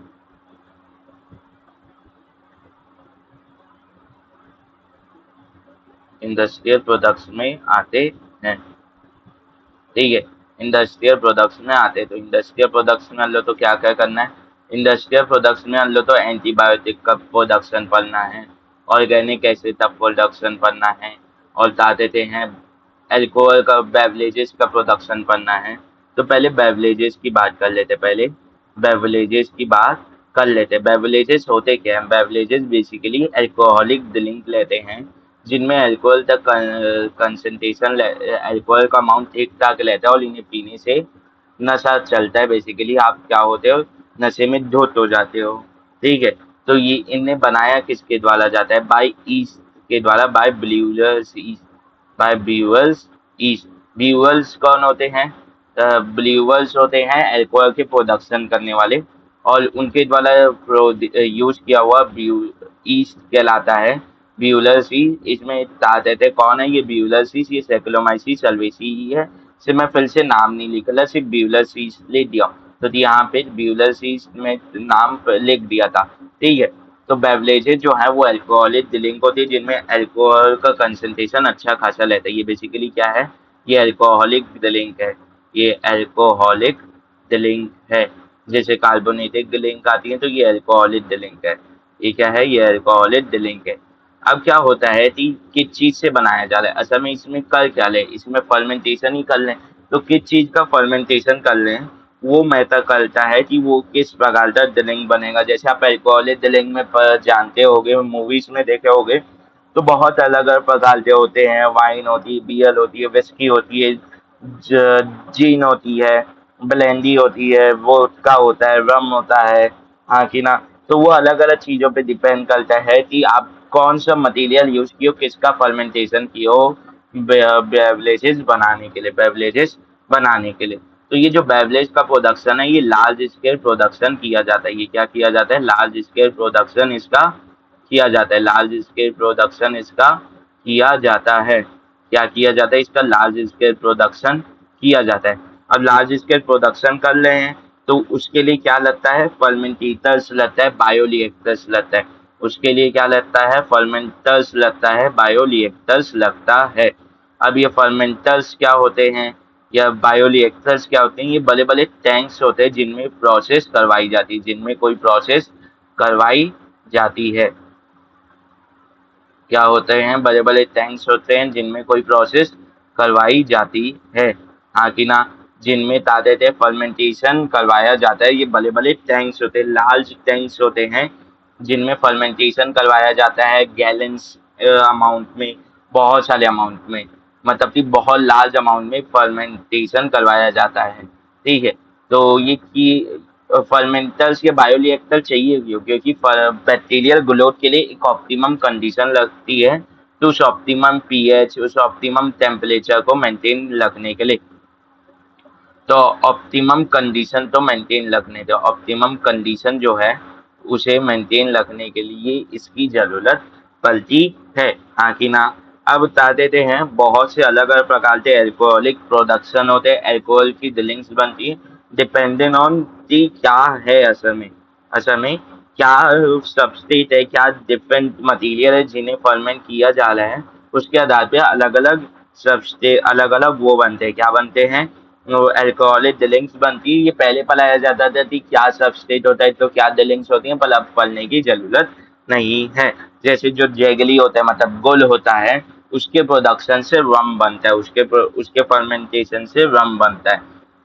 [SPEAKER 1] इंडस्ट्रियल प्रोडक्ट्स में आते हैं, ठीक है। इंडस्ट्रियल प्रोडक्ट्स में आते हैं, तो इंडस्ट्रियल प्रोडक्ट्स में लो तो क्या क्या करना है, इंडस्ट्रियल प्रोडक्ट्स में लो तो एंटीबायोटिक का प्रोडक्शन पढ़ना है, ऑर्गेनिक एसिड का प्रोडक्शन पढ़ना है, और बता देते हैं अल्कोहल का, बेवरेजेस का प्रोडक्शन पढ़ना है। तो पहले बेवरेजेस की बात कर लेते, पहले बेवरेजेस की बात कर लेते। बेवरेजेस होते क्या हैं, बेवरेजेस बेसिकली अल्कोहलिक ड्रिंक लेते हैं, जिनमें अल्कोहल तक कंसंट्रेशन अल्कोहल का अमाउंट ठीक ठाक रहता है और इन्हें पीने से नशा चलता है। बेसिकली आप क्या होते हो, नशे में धुत हो जाते हो। ठीक है, तो ये इन्हें बनाया किसके द्वारा जाता है, बाय ईस्ट के द्वारा, बाय ब्ल्यूलर्स ईस्ट, बाय ब्यूअल्स ईस्ट। ब्यूअल्स कौन होते हैं, ब्ल्यूअल्स होते हैं अल्कोहल के प्रोडक्शन करने वाले, और उनके द्वारा यूज किया हुआ ब्यू ईस्ट कहलाता है ब्यूलर्स ईस्ट। इसमें बताते थे कौन है ये ब्यूलर्स ईस्ट, ये सेक्लोमाइसीस सर्वेसी ही है। सिर्फ मैं फिर से नाम नहीं लिख रहा, सिर्फ ब्यूलर्स ईस्ट लिख दिया, तो यहाँ पे ब्यूलर्स ईस्ट में नाम लिख दिया था। ठीक है, तो बेवरेजेज जो है वो अल्कोहलिक ड्रिंक होती है जिनमें अल्कोहल का कंसंट्रेशन अच्छा खासा रहता है। ये बेसिकली क्या है, ये अल्कोहलिक ड्रिंक है, ये अल्कोहलिक ड्रिंक है। जैसे कार्बोनेटेड ड्रिंक आती है तो ये अल्कोहलिक ड्रिंक है। ये क्या है, ये अल्कोहलिक ड्रिंक है। अब क्या होता है कि किस चीज से बनाया जा रहा है, असल में इसमें कर क्या ले, इसमें फर्मेंटेशन ही कर लें। तो किस चीज का फर्मेंटेशन कर लें वो मैटर करता है कि वो किस प्रकार का ड्रिंक बनेगा। जैसे आप अल्कोहलिक ड्रिंक में जानते होगे, मूवीज में देखे होगे, तो बहुत अलग अलग प्रकार के होते हैं। वाइन होती है, बियर होती है, विस्की होती है, जीन होती है, ब्लेंडी होती है, वोडका होता है, रम होता है। हाँ कि ना, तो वो अलग अलग चीजों पे डिपेंड करता है कि आप कौन सा मटेरियल यूज किए हो, किसका फर्मेंटेशन किए हो बेवरेजेस बनाने के लिए, बेवरेजेस बनाने के लिए। तो ये जो बेवरेज का प्रोडक्शन है ये लार्ज स्केल प्रोडक्शन किया जाता है। ये क्या किया जाता है, लार्ज स्केल प्रोडक्शन इसका किया जाता है, लार्ज स्केल प्रोडक्शन इसका किया जाता है। क्या किया जाता है, इसका लार्ज स्केल प्रोडक्शन किया जाता है। अब लार्ज स्केल प्रोडक्शन कर रहे हैं तो उसके लिए क्या लगता है, फर्मेंटेटर्स लगता है, बायोरिएक्टर्स लगता है। उसके लिए क्या लगता है, फर्मेंटर्स लगता है, बायोरिएक्टर्स लगता है। अब ये फर्मेंटर्स क्या होते हैं या बायोरिएक्टर्स क्या होते हैं, ये बड़े बड़े टैंक्स होते हैं जिनमें प्रोसेस करवाई जाती है, जिनमें कोई प्रोसेस करवाई जाती है। क्या होते हैं, बड़े बड़े टैंक्स होते हैं जिनमें कोई प्रोसेस करवाई जाती है। हाँ कि ना, जिनमें ताते थे फर्मेंटेशन करवाया जाता है। ये बड़े बड़े टैंक्स होते हैं, लार्ज टैंक्स होते हैं जिनमें फर्मेंटेशन करवाया जाता है गैलेंस अमाउंट में, बहुत सारे अमाउंट में, मतलब कि बहुत लार्ज अमाउंट में फर्मेंटेशन करवाया जाता है। ठीक है, तो ये कि फर्मेंटर्स या बायोरिएक्टर चाहिए क्यों, क्योंकि बैक्टीरियल ग्रोथ के लिए एक ऑप्टिमम कंडीशन लगती है, तो उस ऑप्टिमम पीएच, उस ऑप्टिमम टेम्परेचर को मेंटेन रखने के लिए। तो ऑप्टिमम कंडीशन तो मेंटेन रखने दो, ऑप्टिमम कंडीशन जो है उसे मेंटेन रखने के लिए इसकी जरूरत पड़ती है। हाँ कि ना। अब बता देते हैं बहुत से अलग अलग प्रकार के एल्कोहलिक प्रोडक्शन होते हैं, अल्कोहल की ड्रिंक्स बनती है डिपेंडिंग ऑन की क्या है असल में क्या सबस्टेट है, क्या डिफरेंट मटेरियल है जिन्हें फर्मेंट किया जा रहा है, उसके आधार पे अलग अलग सबस्टे अलग अलग वो बनते हैं, क्या बनते हैं, अल्कोहलिक ड्रिंक्स बनती है। ये पहले पढ़ाया जाता था कि क्या सबस्टेट होता है तो क्या ड्रिंक्स होती हैं, पर अब पढ़ने की जरूरत नहीं है। जैसे जो जैगली होता है, मतलब गुल होता है, उसके प्रोडक्शन से रम बनता है, उसके फर्मेंटेशन से रम बनता है।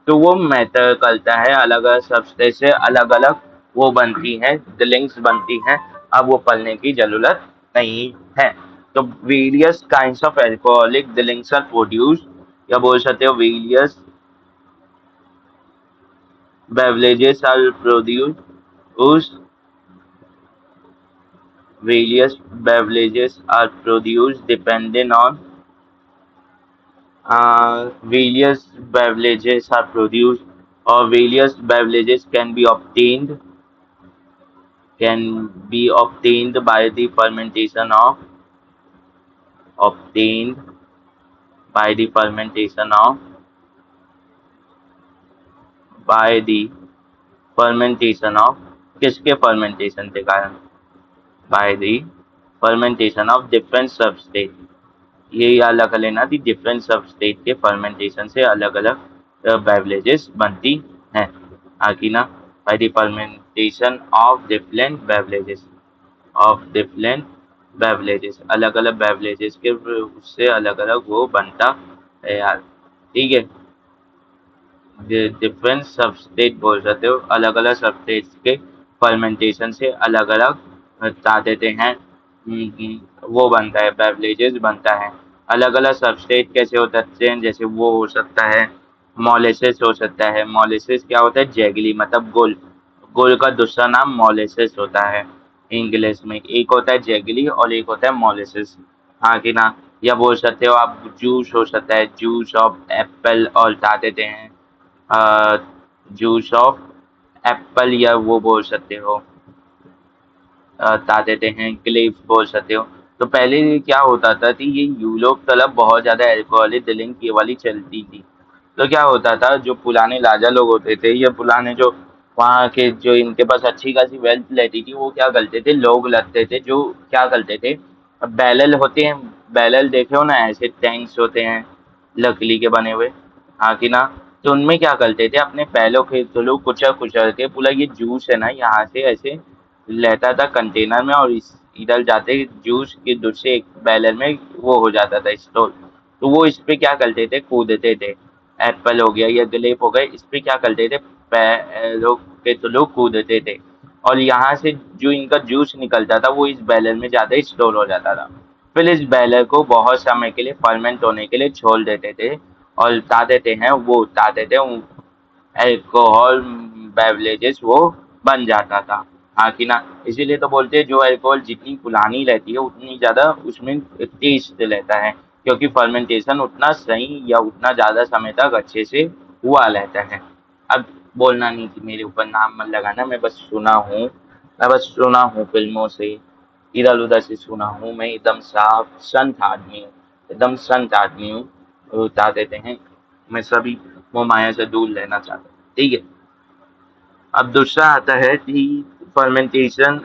[SPEAKER 1] तो वो मैटर करता है, अलग अलग सबस्टेट से अलग अलग वो बनती हैं, ड्रिंक्स बनती हैं। अब वो पढ़ने की जरूरत नहीं है। तो various kinds of alcoholic drinks are produce, या बोल सकते हो beverages are produced various beverages are produced depending on various beverages are produced or various beverages can be obtained by the obtained by the fermentation of by the fermentation of किसके fermentation के कारण, by the fermentation of different substrate। ये याद रख लेना कि different substrate के fermentation से अलग अलग बेवरेजेस बनती हैं। आकिना, by the fermentation of different beverages अलग अलग बेवरेजेस के उससे अलग अलग वो बनता है यार। ठीक है, डिफरेंट सबस्टेट बोल सकते हो, अलग अलग सबस्टेट के फर्मेंटेशन से अलग अलग बता देते हैं। वो बनता है, बेवरेजेस बनता है। अलग अलग सबस्ट्रेट कैसे हो सकते हैं, जैसे वो हो सकता है मोलेसेस हो सकता है। मोलेसेस क्या होता है, जैगली मतलब गुल। गुल का दूसरा नाम मोलेसेस होता है इंग्लिश में। एक होता है जैगली और एक होता है मोलेसेस। हाँ कि ना। या बोल सकते हो आप जूस हो सकता है, जूस ऑफ एप्पल, और बता देते हैं जूस ऑफ एप्पल, या वो बोल सकते हो बता देते हैं ग्लेप्स बोल सकते हो। तो पहले क्या होता था कि ये यूरोप तरफ बहुत ज्यादा अल्कोहलिक ड्रिंक ये वाली चलती थी। तो क्या होता था, जो पुराने राजा लोग होते थे या पुराने जो वहाँ के जो इनके पास अच्छी खासी वेल्थ रहती थी, वो क्या करते थे, लोग लगते थे जो क्या करते थे, बैरल होते हैं, बैरल देखे हो ना, ऐसे टैंक्स होते हैं लकड़ी के बने हुए, हाँ कि ना। तो उनमें क्या करते थे, अपने बैलों के थ्रू कुचल कुचल के पूरा ये जूस है ना यहाँ से ऐसे लेता था कंटेनर में, और इधर जाते जूस के दूसरे एक बैलर में वो हो जाता था स्टोर। तो वो इस पे क्या करते थे, कूदते थे। एप्पल हो गया या ग्रेप हो गए, इस पे क्या करते थे, पैरों के थ्रू कूदते थे, और यहाँ से जो इनका जूस निकलता था वो इस बैलर में ज्यादा स्टोर हो जाता था। फिर इस बैलर को बहुत समय के लिए फर्मेंट होने के लिए छोड़ देते थे, और उता देते हैं वो उता देते अल्कोहल बेवरेजेस वो बन जाता था। हाँ कि ना। इसीलिए तो बोलते हैं जो अल्कोहल जितनी पुरानी रहती है उतनी ज्यादा उसमें टेस्ट रहता है, क्योंकि फर्मेंटेशन उतना सही या उतना ज्यादा समय तक अच्छे से हुआ रहता है। अब बोलना नहीं कि मेरे ऊपर नाम मत लगाना, मैं बस सुना हूँ, मैं बस सुना हूँ फिल्मों से, इधर उधर से सुना हूँ। मैं एकदम साफ संत आदमी हूँ, एकदम संत आदमी हूँ। बता देते हैं, मैं सभी मोह माया से दूर रहना चाहता हूँ, ठीक है। अब दूसरा आता है कि फर्मेंटेशन।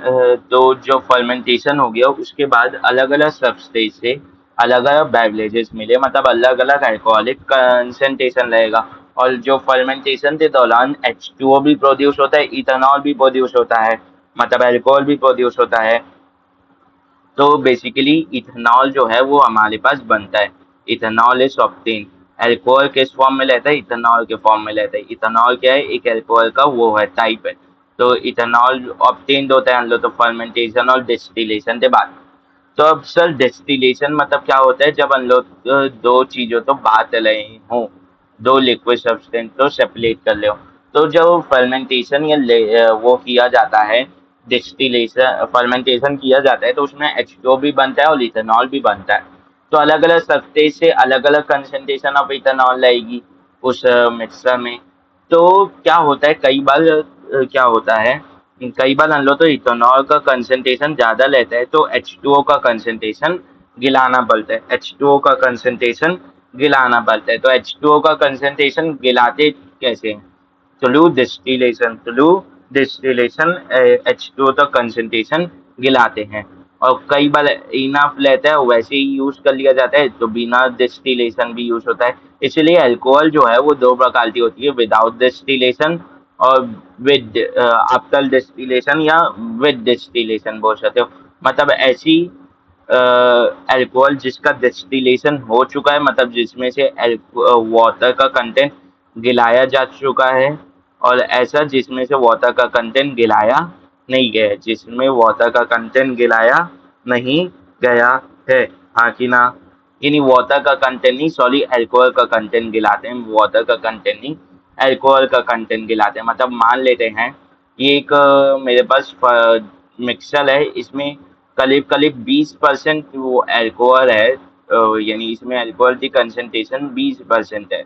[SPEAKER 1] तो जो फर्मेंटेशन हो गया उसके बाद अलग अलग सबस्टेज से अलग अलग बेवरेजेस मिले, मतलब अलग अलग अल्कोहलिक कंसंट्रेशन रहेगा। और जो फर्मेंटेशन के दौरान H2O भी प्रोड्यूस होता है, इथेनॉल भी प्रोड्यूस होता है, मतलब अल्कोहल भी प्रोड्यूस होता है। तो बेसिकली इथेनॉल जो है वो हमारे पास बनता है। Ethanol is obtain. अल्कोहल किस फॉर्म में लेता है, इथेनॉल के फॉर्म में लेता है। इथेनॉल क्या है, एक अल्कोहल का वो है, टाइप है। तो इथेनॉल ऑब्टेन्ड होता है हम लोग तो फर्मेंटेशन और डिस्टिलेशन के बाद। तो अब सर डिस्टिलेशन मतलब क्या होता है, जब हम लोग दो चीजों तो बात रहे हों, दो लिक्विड सब्सटेंस तो सेपरेट कर ले हो। तो जब फर्मेंटेशन या वो किया जाता है, डिस्टिलेशन फर्मेंटेशन किया जाता है, तो उसमें H2O भी बनता है और इथेनॉल भी बनता है। तो अलग अलग सब्सटेंस से अलग अलग कंसंट्रेशन ऑफ इथेनॉल रहेगी उस मिक्सर में। तो क्या होता है, कई बार क्या होता है, कई बार हम लोग तो इथेनॉल का कंसंट्रेशन ज्यादा लेता है तो H2O का कंसंट्रेशन गिलाना पड़ता है, H2O का कंसंट्रेशन गिलाना पड़ता है। तो H2O का कंसंट्रेशन गिलाते कैसे हैं, थ्रू डिस्टिलेशन H2O तक कंसंट्रेशन गिलाते हैं। और कई बार इनफ लेता है वैसे ही यूज कर लिया जाता है, तो बिना डिस्टिलेशन भी यूज होता है। इसलिए अल्कोहल जो है वो दो प्रकार की होती है, विदाउट डिस्टिलेशन और विद आफ्टर डिस्टिलेशन, या विद डिस्टिलेशन बोल सकते हो। मतलब ऐसी अल्कोहल जिसका डिस्टिलेशन हो चुका है, मतलब जिसमें से वाटर का कंटेंट गिलाया जा चुका है, और ऐसा जिसमें से वाटर का कंटेंट गिलाया नहीं गया है, जिसमें वाटर का कंटेंट गिलाया नहीं गया है। हाँ कि ना। कि नहीं, वाटर का कंटेंट नहीं, सॉरी, अल्कोहल का कंटेंट गिलाते हैं, वाटर का कंटेंट नहीं, अल्कोहल का कंटेंट गिलाते हैं। मतलब मान लेते हैं ये एक मेरे पास मिक्सर है, इसमें करीब करीब 20% वो अल्कोहल है, यानी इसमें अल्कोहल की कंसंट्रेशन 20% है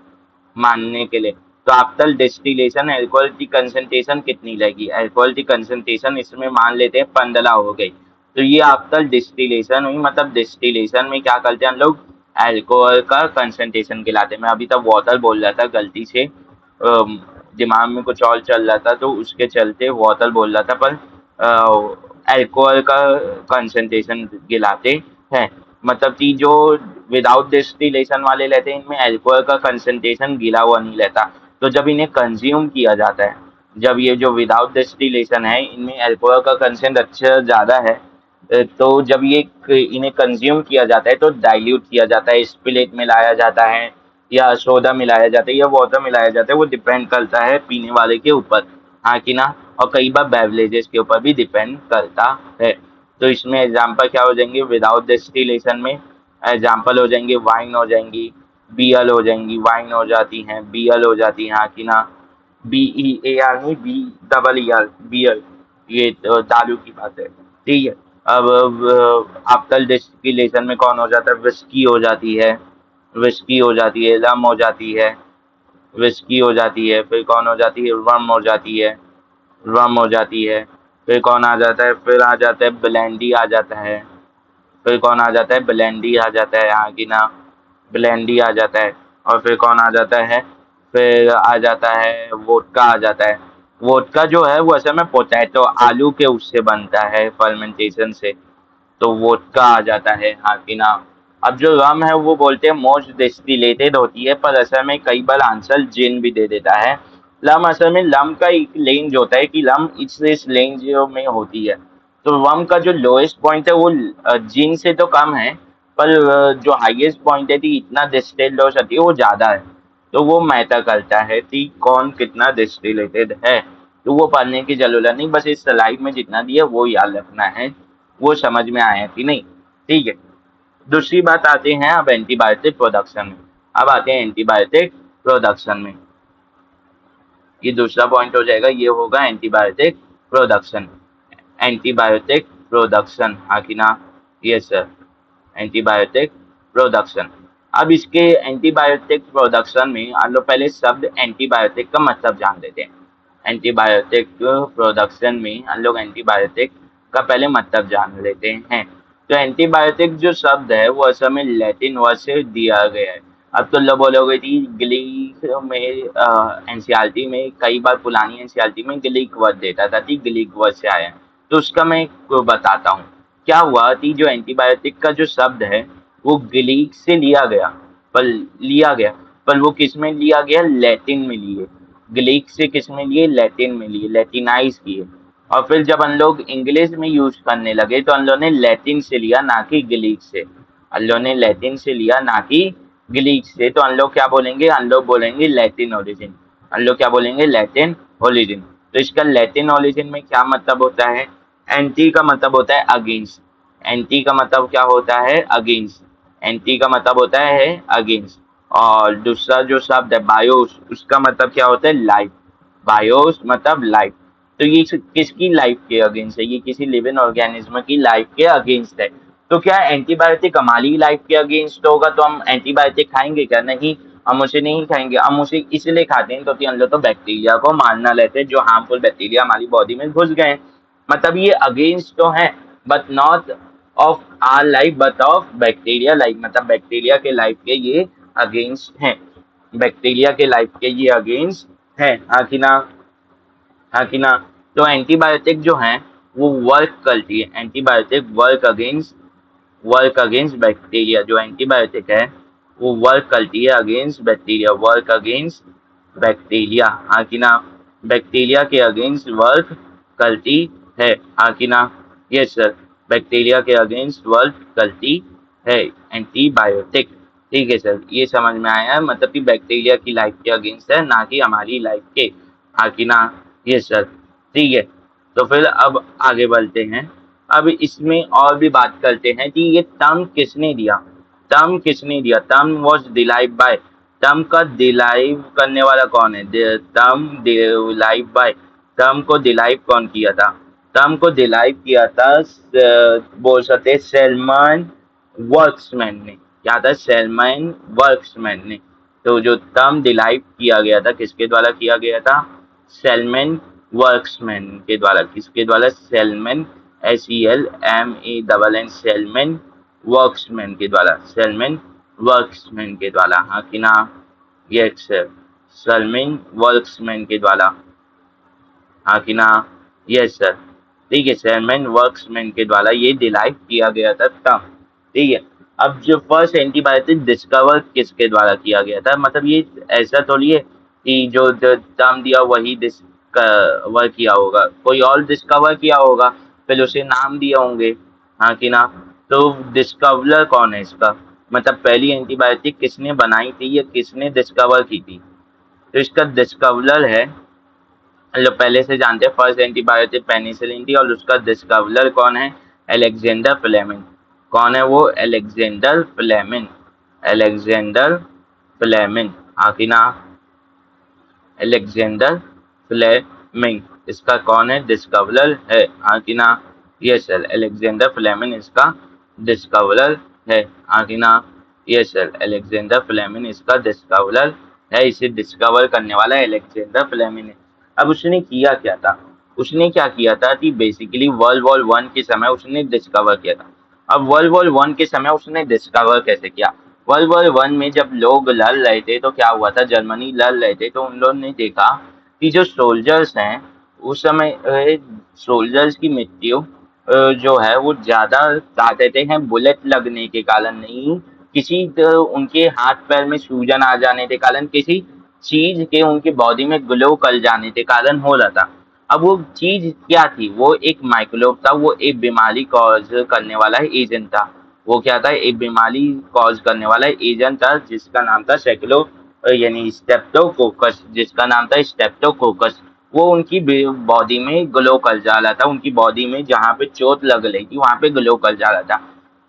[SPEAKER 1] मानने के लिए। तो आफ्टर डिस्टिलेशन अल्कोहल की कंसंट्रेशन कितनी रहेगी, अल्कोहल की कंसंट्रेशन इसमें मान लेते हैं 15 हो गई। तो ये आफ्टर डिस्टिलेशन हुई, मतलब डिस्टिलेशन में क्या करते हैं हम लोग, अल्कोहल का कंसंट्रेशन गिलाते हैं। मैं अभी तक वाटर बोल रहा था गलती से, दिमाग में कुछ और चल रहा था तो उसके चलते वाटर बोल रहा था, पर अल्कोहल का कंसंट्रेशन गिलाते हैं। मतलब कि जो विदाउट डिस्टिलेशन वाले लेते हैं, इनमें अल्कोहल का कंसंट्रेशन गिला हुआ नहीं रहता। तो जब इन्हें कंज्यूम किया जाता है, जब ये जो विदाउट डिस्टिलेशन है इनमें अल्कोहल का कंसेंट अच्छा ज़्यादा है, तो जब ये इन्हें कंज्यूम किया जाता है तो डाइल्यूट किया जाता है, स्पिरिट मिलाया जाता है, या सोडा मिलाया जाता है, या वाटर मिलाया जाता है, वो डिपेंड करता है पीने वाले के ऊपर। हाँ कि ना। और कई बार बेवरेजेस के ऊपर भी डिपेंड करता है। तो इसमें एग्जाम्पल क्या हो जाएंगे विदाउट डिस्टिलेशन में? एग्जाम्पल हो जाएंगे वाइन हो जाएंगी, बीयल हो जाएंगी, वाइन हो जाती हैं, बीयल हो जाती हैं, हाँ कि ना? BEAR नहीं, BEER, बियर। ये तो दारू की बात है, ठीक है। अब आफ्टर डिस्टिलेशन में कौन हो जाता है? विस्की हो जाती है, विस्की हो जाती है, रम हो जाती है, विस्की हो जाती है, फिर कौन हो जाती है? रम हो जाती है, रम हो जाती है। फिर कौन आ जाता है? फिर आ जाता है ब्लेंडी आ जाता है। फिर कौन आ जाता है? ब्लेंडी आ जाता है, हाँ कि ना? ब्लेंडी आ जाता है। और फिर कौन आ जाता है? फिर आ जाता है वोडका आ जाता है। वोडका जो है वो असल में पोटैटो आलू के उससे बनता है फर्मेंटेशन से, तो वोडका आ जाता है, हाँ कि ना? अब जो रम है वो बोलते हैं मोस्ट डिस्टिलेटेड होती है, पर असल में कई बार आंसर जिन भी दे देता है। लम असल में लम का एक रेंज होता है कि लम इस रेंज में होती है। तो रम का जो लोएस्ट पॉइंट है वो जिन से तो कम है, पर जो हाईएस्ट पॉइंट है कि इतना डिस्टिल्ड हो सकती है वो ज्यादा है। तो वो मैटर करता है कि कौन कितना डिस्टिलेटेड है। तो वो पढ़ने की जरूरत नहीं, बस इस स्लाइड में जितना दिया वो याद रखना है। वो समझ में आया कि नहीं? ठीक है। दूसरी बात आते हैं अब एंटीबायोटिक प्रोडक्शन में। अब आते हैं एंटीबायोटिक प्रोडक्शन में। ये दूसरा पॉइंट हो जाएगा, ये होगा एंटीबायोटिक प्रोडक्शन। एंटीबायोटिक प्रोडक्शन, हाँ कि ना? Yes sir, antibiotic production. अब इसके एंटीबायोटिक प्रोडक्शन में हम लोग पहले शब्द एंटीबायोटिक का मतलब जान लेते हैं। एंटीबायोटिक प्रोडक्शन में हम लोग एंटीबायोटिक का पहले मतलब जान लेते हैं। तो एंटीबायोटिक जो शब्द है वो असल में लैटिन वर्ड से दिया गया है। अब तो लोग बोलोगे कि ग्रीक में एनसीईआरटी में कई बार पुरानी एनसीईआरटी में ग्रीक वर्ड देता था कि ग्रीक वर्ड से आया है। तो उसका मैं बताता हूँ क्या हुआ कि जो एंटीबायोटिक का जो शब्द है वो ग्रीक से लिया गया, पर वो किस में लिया गया? लैटिन में लिए। ग्रीक से किस में लिए? लैटिन में लिए, लैटिनाइज किए। और फिर जब हम लोग इंग्लिश में यूज करने लगे तो हम लोग ने लैटिन से लिया ना कि ग्रीक से। हम लोग ने लैटिन से लिया ना कि ग्रीक से। तो हम लोग क्या बोलेंगे? हम लोग बोलेंगे लैटिन ओरिजिन। हम लोग क्या बोलेंगे? Latin origin. तो इसका लैटिन ओरिजिन में क्या मतलब होता है? एंटी का मतलब होता है अगेंस्ट। एंटी का मतलब क्या होता है? अगेंस्ट। एंटी का मतलब होता है अगेंस्ट। और दूसरा जो शब्द है बायोस, उसका मतलब क्या होता है? लाइफ। बायोस मतलब लाइफ। तो ये किसकी लाइफ के अगेंस्ट है? ये किसी लिविंग ऑर्गेनिज्म की लाइफ के अगेंस्ट है। तो क्या एंटीबायोटिक हमारी लाइफ के अगेंस्ट होगा तो हम एंटीबायोटिक खाएंगे क्या? नहीं, हम उसे नहीं खाएंगे। हम उसे इसलिए खाते हैं क्योंकि हम लोग तो बैक्टीरिया को मारना रहते हैं, जो हार्मफुल बैक्टीरिया हमारी बॉडी में घुस गए हैं। मतलब ये अगेंस्ट तो है, but not of our life but of bacteria life. मतलब बैक्टीरिया के लाइफ के ये अगेंस्ट हैं। बैक्टीरिया के लाइफ के ये अगेंस्ट है, हाँ कि ना? हाँ कि ना? तो एंटीबायोटिक जो है वो वर्क करती है। Antibiotic work against bacteria. जो एंटीबायोटिक है वो वर्क करती है against bacteria, work against bacteria, हाँ कि ना? बैक्टीरिया के अगेंस्ट वर्क करती है, हाँ कि ना? यस सर, बैक्टीरिया के अगेंस्ट वर्क करती है एंटीबायोटिक। ठीक है सर, ये समझ में आया है, मतलब कि बैक्टीरिया की लाइफ के अगेंस्ट है ना कि हमारी लाइफ के, हाँ कि ना? यस सर, ठीक है। तो फिर अब आगे बढ़ते हैं। अब इसमें और भी बात करते हैं कि ये टर्म किसने दिया? टर्म किसने दिया? Term was derived by. Term का डिलाइव करने वाला कौन है? Term डिलाइव by. टर्म को डिलाइव कौन किया था? टर्म को डिलाइव किया था बोल सकते सेल्मन वर्क्समैन ने। क्या था? सेल्मन वर्क्समैन ने। तो जो टर्म डिलाइव किया गया था किसके द्वारा किया गया था? सेल्मन वर्क्समैन के द्वारा। किसके द्वारा? सेल्मन, SELMAN सेल्मन वर्क्समैन के द्वारा। सेल्मन वर्क्समैन के द्वारा, हाँ कि ना? यस सर, सेल्मन वर्क्समैन के द्वारा, हाँ कि ना? यस सर, ठीक है। सेल्मन वर्क्समैन के द्वारा ये डिलाइव किया गया था टर्म, ठीक है। अब जो फर्स्ट एंटीबायोटिक डिस्कवर किसके द्वारा किया गया था? मतलब ये ऐसा थोड़ी है कि जो टर्म दिया वही डिस्कवर किया होगा, कोई और डिस्कवर किया होगा, फिर उसे नाम दिए होंगे, हाँ कि ना? तो डिस्कवरर कौन है इसका? मतलब पहली एंटीबायोटिक किसने बनाई थी या किसने डिस्कवर की थी? तो इसका डिस्कवरर है, लोग पहले से जानते हैं, फर्स्ट एंटीबायोटिक पेनिसिलिन थी और उसका डिस्कवरर कौन है? Alexander Fleming. कौन है वो? Alexander Fleming. एलेक्जेंडर फ्लेमिंग आखिना एलेक्जेंडर फ्लेमिंग इसका कौन है? डिस्कवरर है। आखिना यस सर, एलेक्जेंडर फ्लेमिंग इसका डिस्कवरर है। आखिना यस सर, एलेक्जेंडर फ्लेमिंग इसका डिस्कवरर है। इसे डिस्कवर करने वाला एलेक्जेंडर फ्लेमिंग है। अब उसने किया क्या था? उसने क्या किया था कि बेसिकली वर्ल्ड वॉर 1 के समय उसने डिस्कवर किया था। अब वर्ल्ड वॉर 1 के समय उसने डिस्कवर कैसे किया? वर्ल्ड वॉर 1 में जब लोग लड़ रहे थे तो क्या हुआ था? जर्मनी लड़ रहे थे तो उन लोगों ने देखा कि जो सोल्जर्स हैं उस समय सोल्जर्स की मृत्यु जो है वो ज्यादा कहते हैं बुलेट लगने के कारण नहीं, किसी उनके हाथ पैर में सूजन आ जाने के कारण, किसी चीज के उनकी बॉडी में ग्लो कर जाने के कारण हो रहा था। अब वो चीज क्या थी? वो एक माइक्रोब था, वो एक बीमारी कॉज करने वाला एजेंट था। वो क्या था? एक बीमारी कॉज करने वाला एजेंट था जिसका नाम था सेक्लो यानी स्टेप्टोकोकस, जिसका नाम था स्टेप्टोकोकस। वो उनकी बॉडी में ग्लो कर जा रहा था, उनकी बॉडी में जहाँ पे चोट लग रही थी वहां पे ग्लो कर जा रहा था।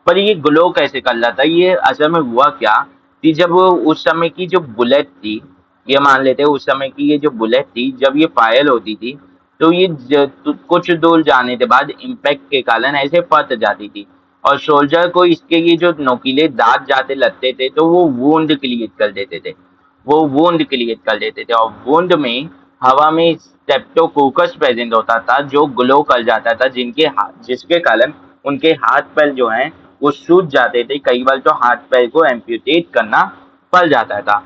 [SPEAKER 1] पर ये ग्लो कैसे कर रहा था? ये असल में हुआ क्या कि जब उस समय की जो बुलेट थी, ये मान लेते हैं उस समय की ये जो बुलेट थी जब ये फायर होती थी तो ये कुछ दूर जाने के बाद इम्पैक्ट के कारण ऐसे फट जाती थी और सोल्जर को इसके ये जो नोकीले दांत जाते लगते थे तो वो वुंड क्रिएट कर देते थे। वो वुंड क्रिएट कर देते थे और वुंड में हवा में स्टेप्टोकोकस प्रेजेंट होता था जो ग्लो कर जाता था, जिसके कारण उनके हाथ पैर जो हैं वो सूज जाते थे। कई बार तो हाथ पैर को एम्प्यूटेट करना पड़ जाता था।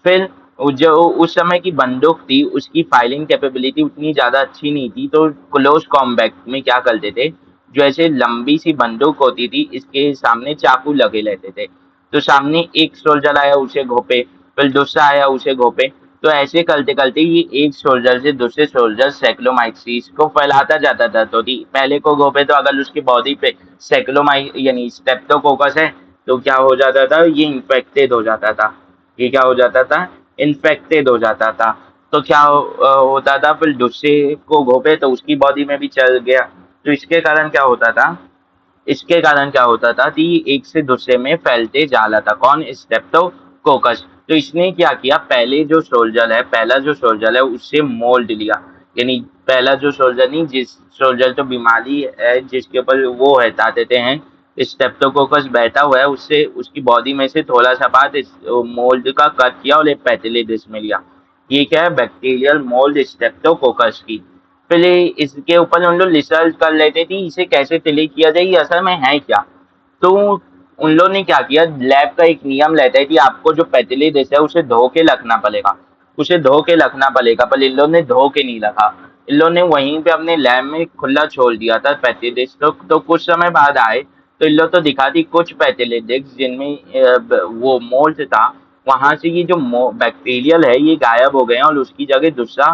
[SPEAKER 1] फिर जो उस समय की बंदूक थी उसकी फायरिंग कैपेबिलिटी उतनी ज़्यादा अच्छी नहीं थी तो क्लोज कॉम्बैट में क्या करते थे, जो ऐसे लंबी सी बंदूक होती थी इसके सामने चाकू लगे रहते थे। तो सामने एक सोल्जर आया उसे घोपे, फिर दूसरा आया उसे घोपे। तो ऐसे करते करते ये एक सोल्जर से दूसरे सोल्जर सैक्लोमाइसिस को फैलाता जाता था। तो पहले को घोपे तो अगर उसकी बॉडी पे सैक्लोमाइ यानी स्टेप्टोकोकस है तो क्या हो जाता था? ये इन्फेक्टेड हो जाता था। ये क्या हो जाता था? इन्फेक्टेड हो जाता था। तो क्या होता था? फिर दूसरे को घोपे तो उसकी बॉडी में भी चल गया। तो इसके कारण क्या होता था कि एक से दूसरे में फैलते जा रहा था। कौन? स्टेप्टोकोकस। तो इसने क्या किया? पहला जो सोल्जर है उससे मोल्ड लिया। यानी पहला जो सोल्जर नहीं, जिस सोल्जर तो बीमारी है जिसके ऊपर वो है ता देते हैं स्टेप्टोकोकस बैठा हुआ है, उससे उसकी बॉडी में से थोड़ा सा पार्ट इस मोल्ड का कट किया और एक पैथिले डिश में लिया। ये क्या है? बैक्टीरियल मोल्ड स्टेप्टोकोकस की। पहले इसके ऊपर उन लोग रिसर्च कर लेते थे इसे कैसे डिलीट किया जाए, ये असल में है क्या। तो उन लोग ने क्या किया? लैब का एक नियम रहता है कि आपको जो पैथिली डिश है उसे धो के रखना पड़ेगा, उसे धो के रखना पड़ेगा। पर इन लोग ने धो के नहीं रखा, इन लोग ने वहीं पे अपने लैब में खुला छोड़ दिया था पैथिली डिश। तो कुछ समय बाद आए तो इन लोग तो दिखा दी कुछ पैथिली डिश जिनमें वो मोल्ड था, वहां से ये जो बैक्टीरियल है ये गायब हो गए हैं और उसकी जगह दूसरा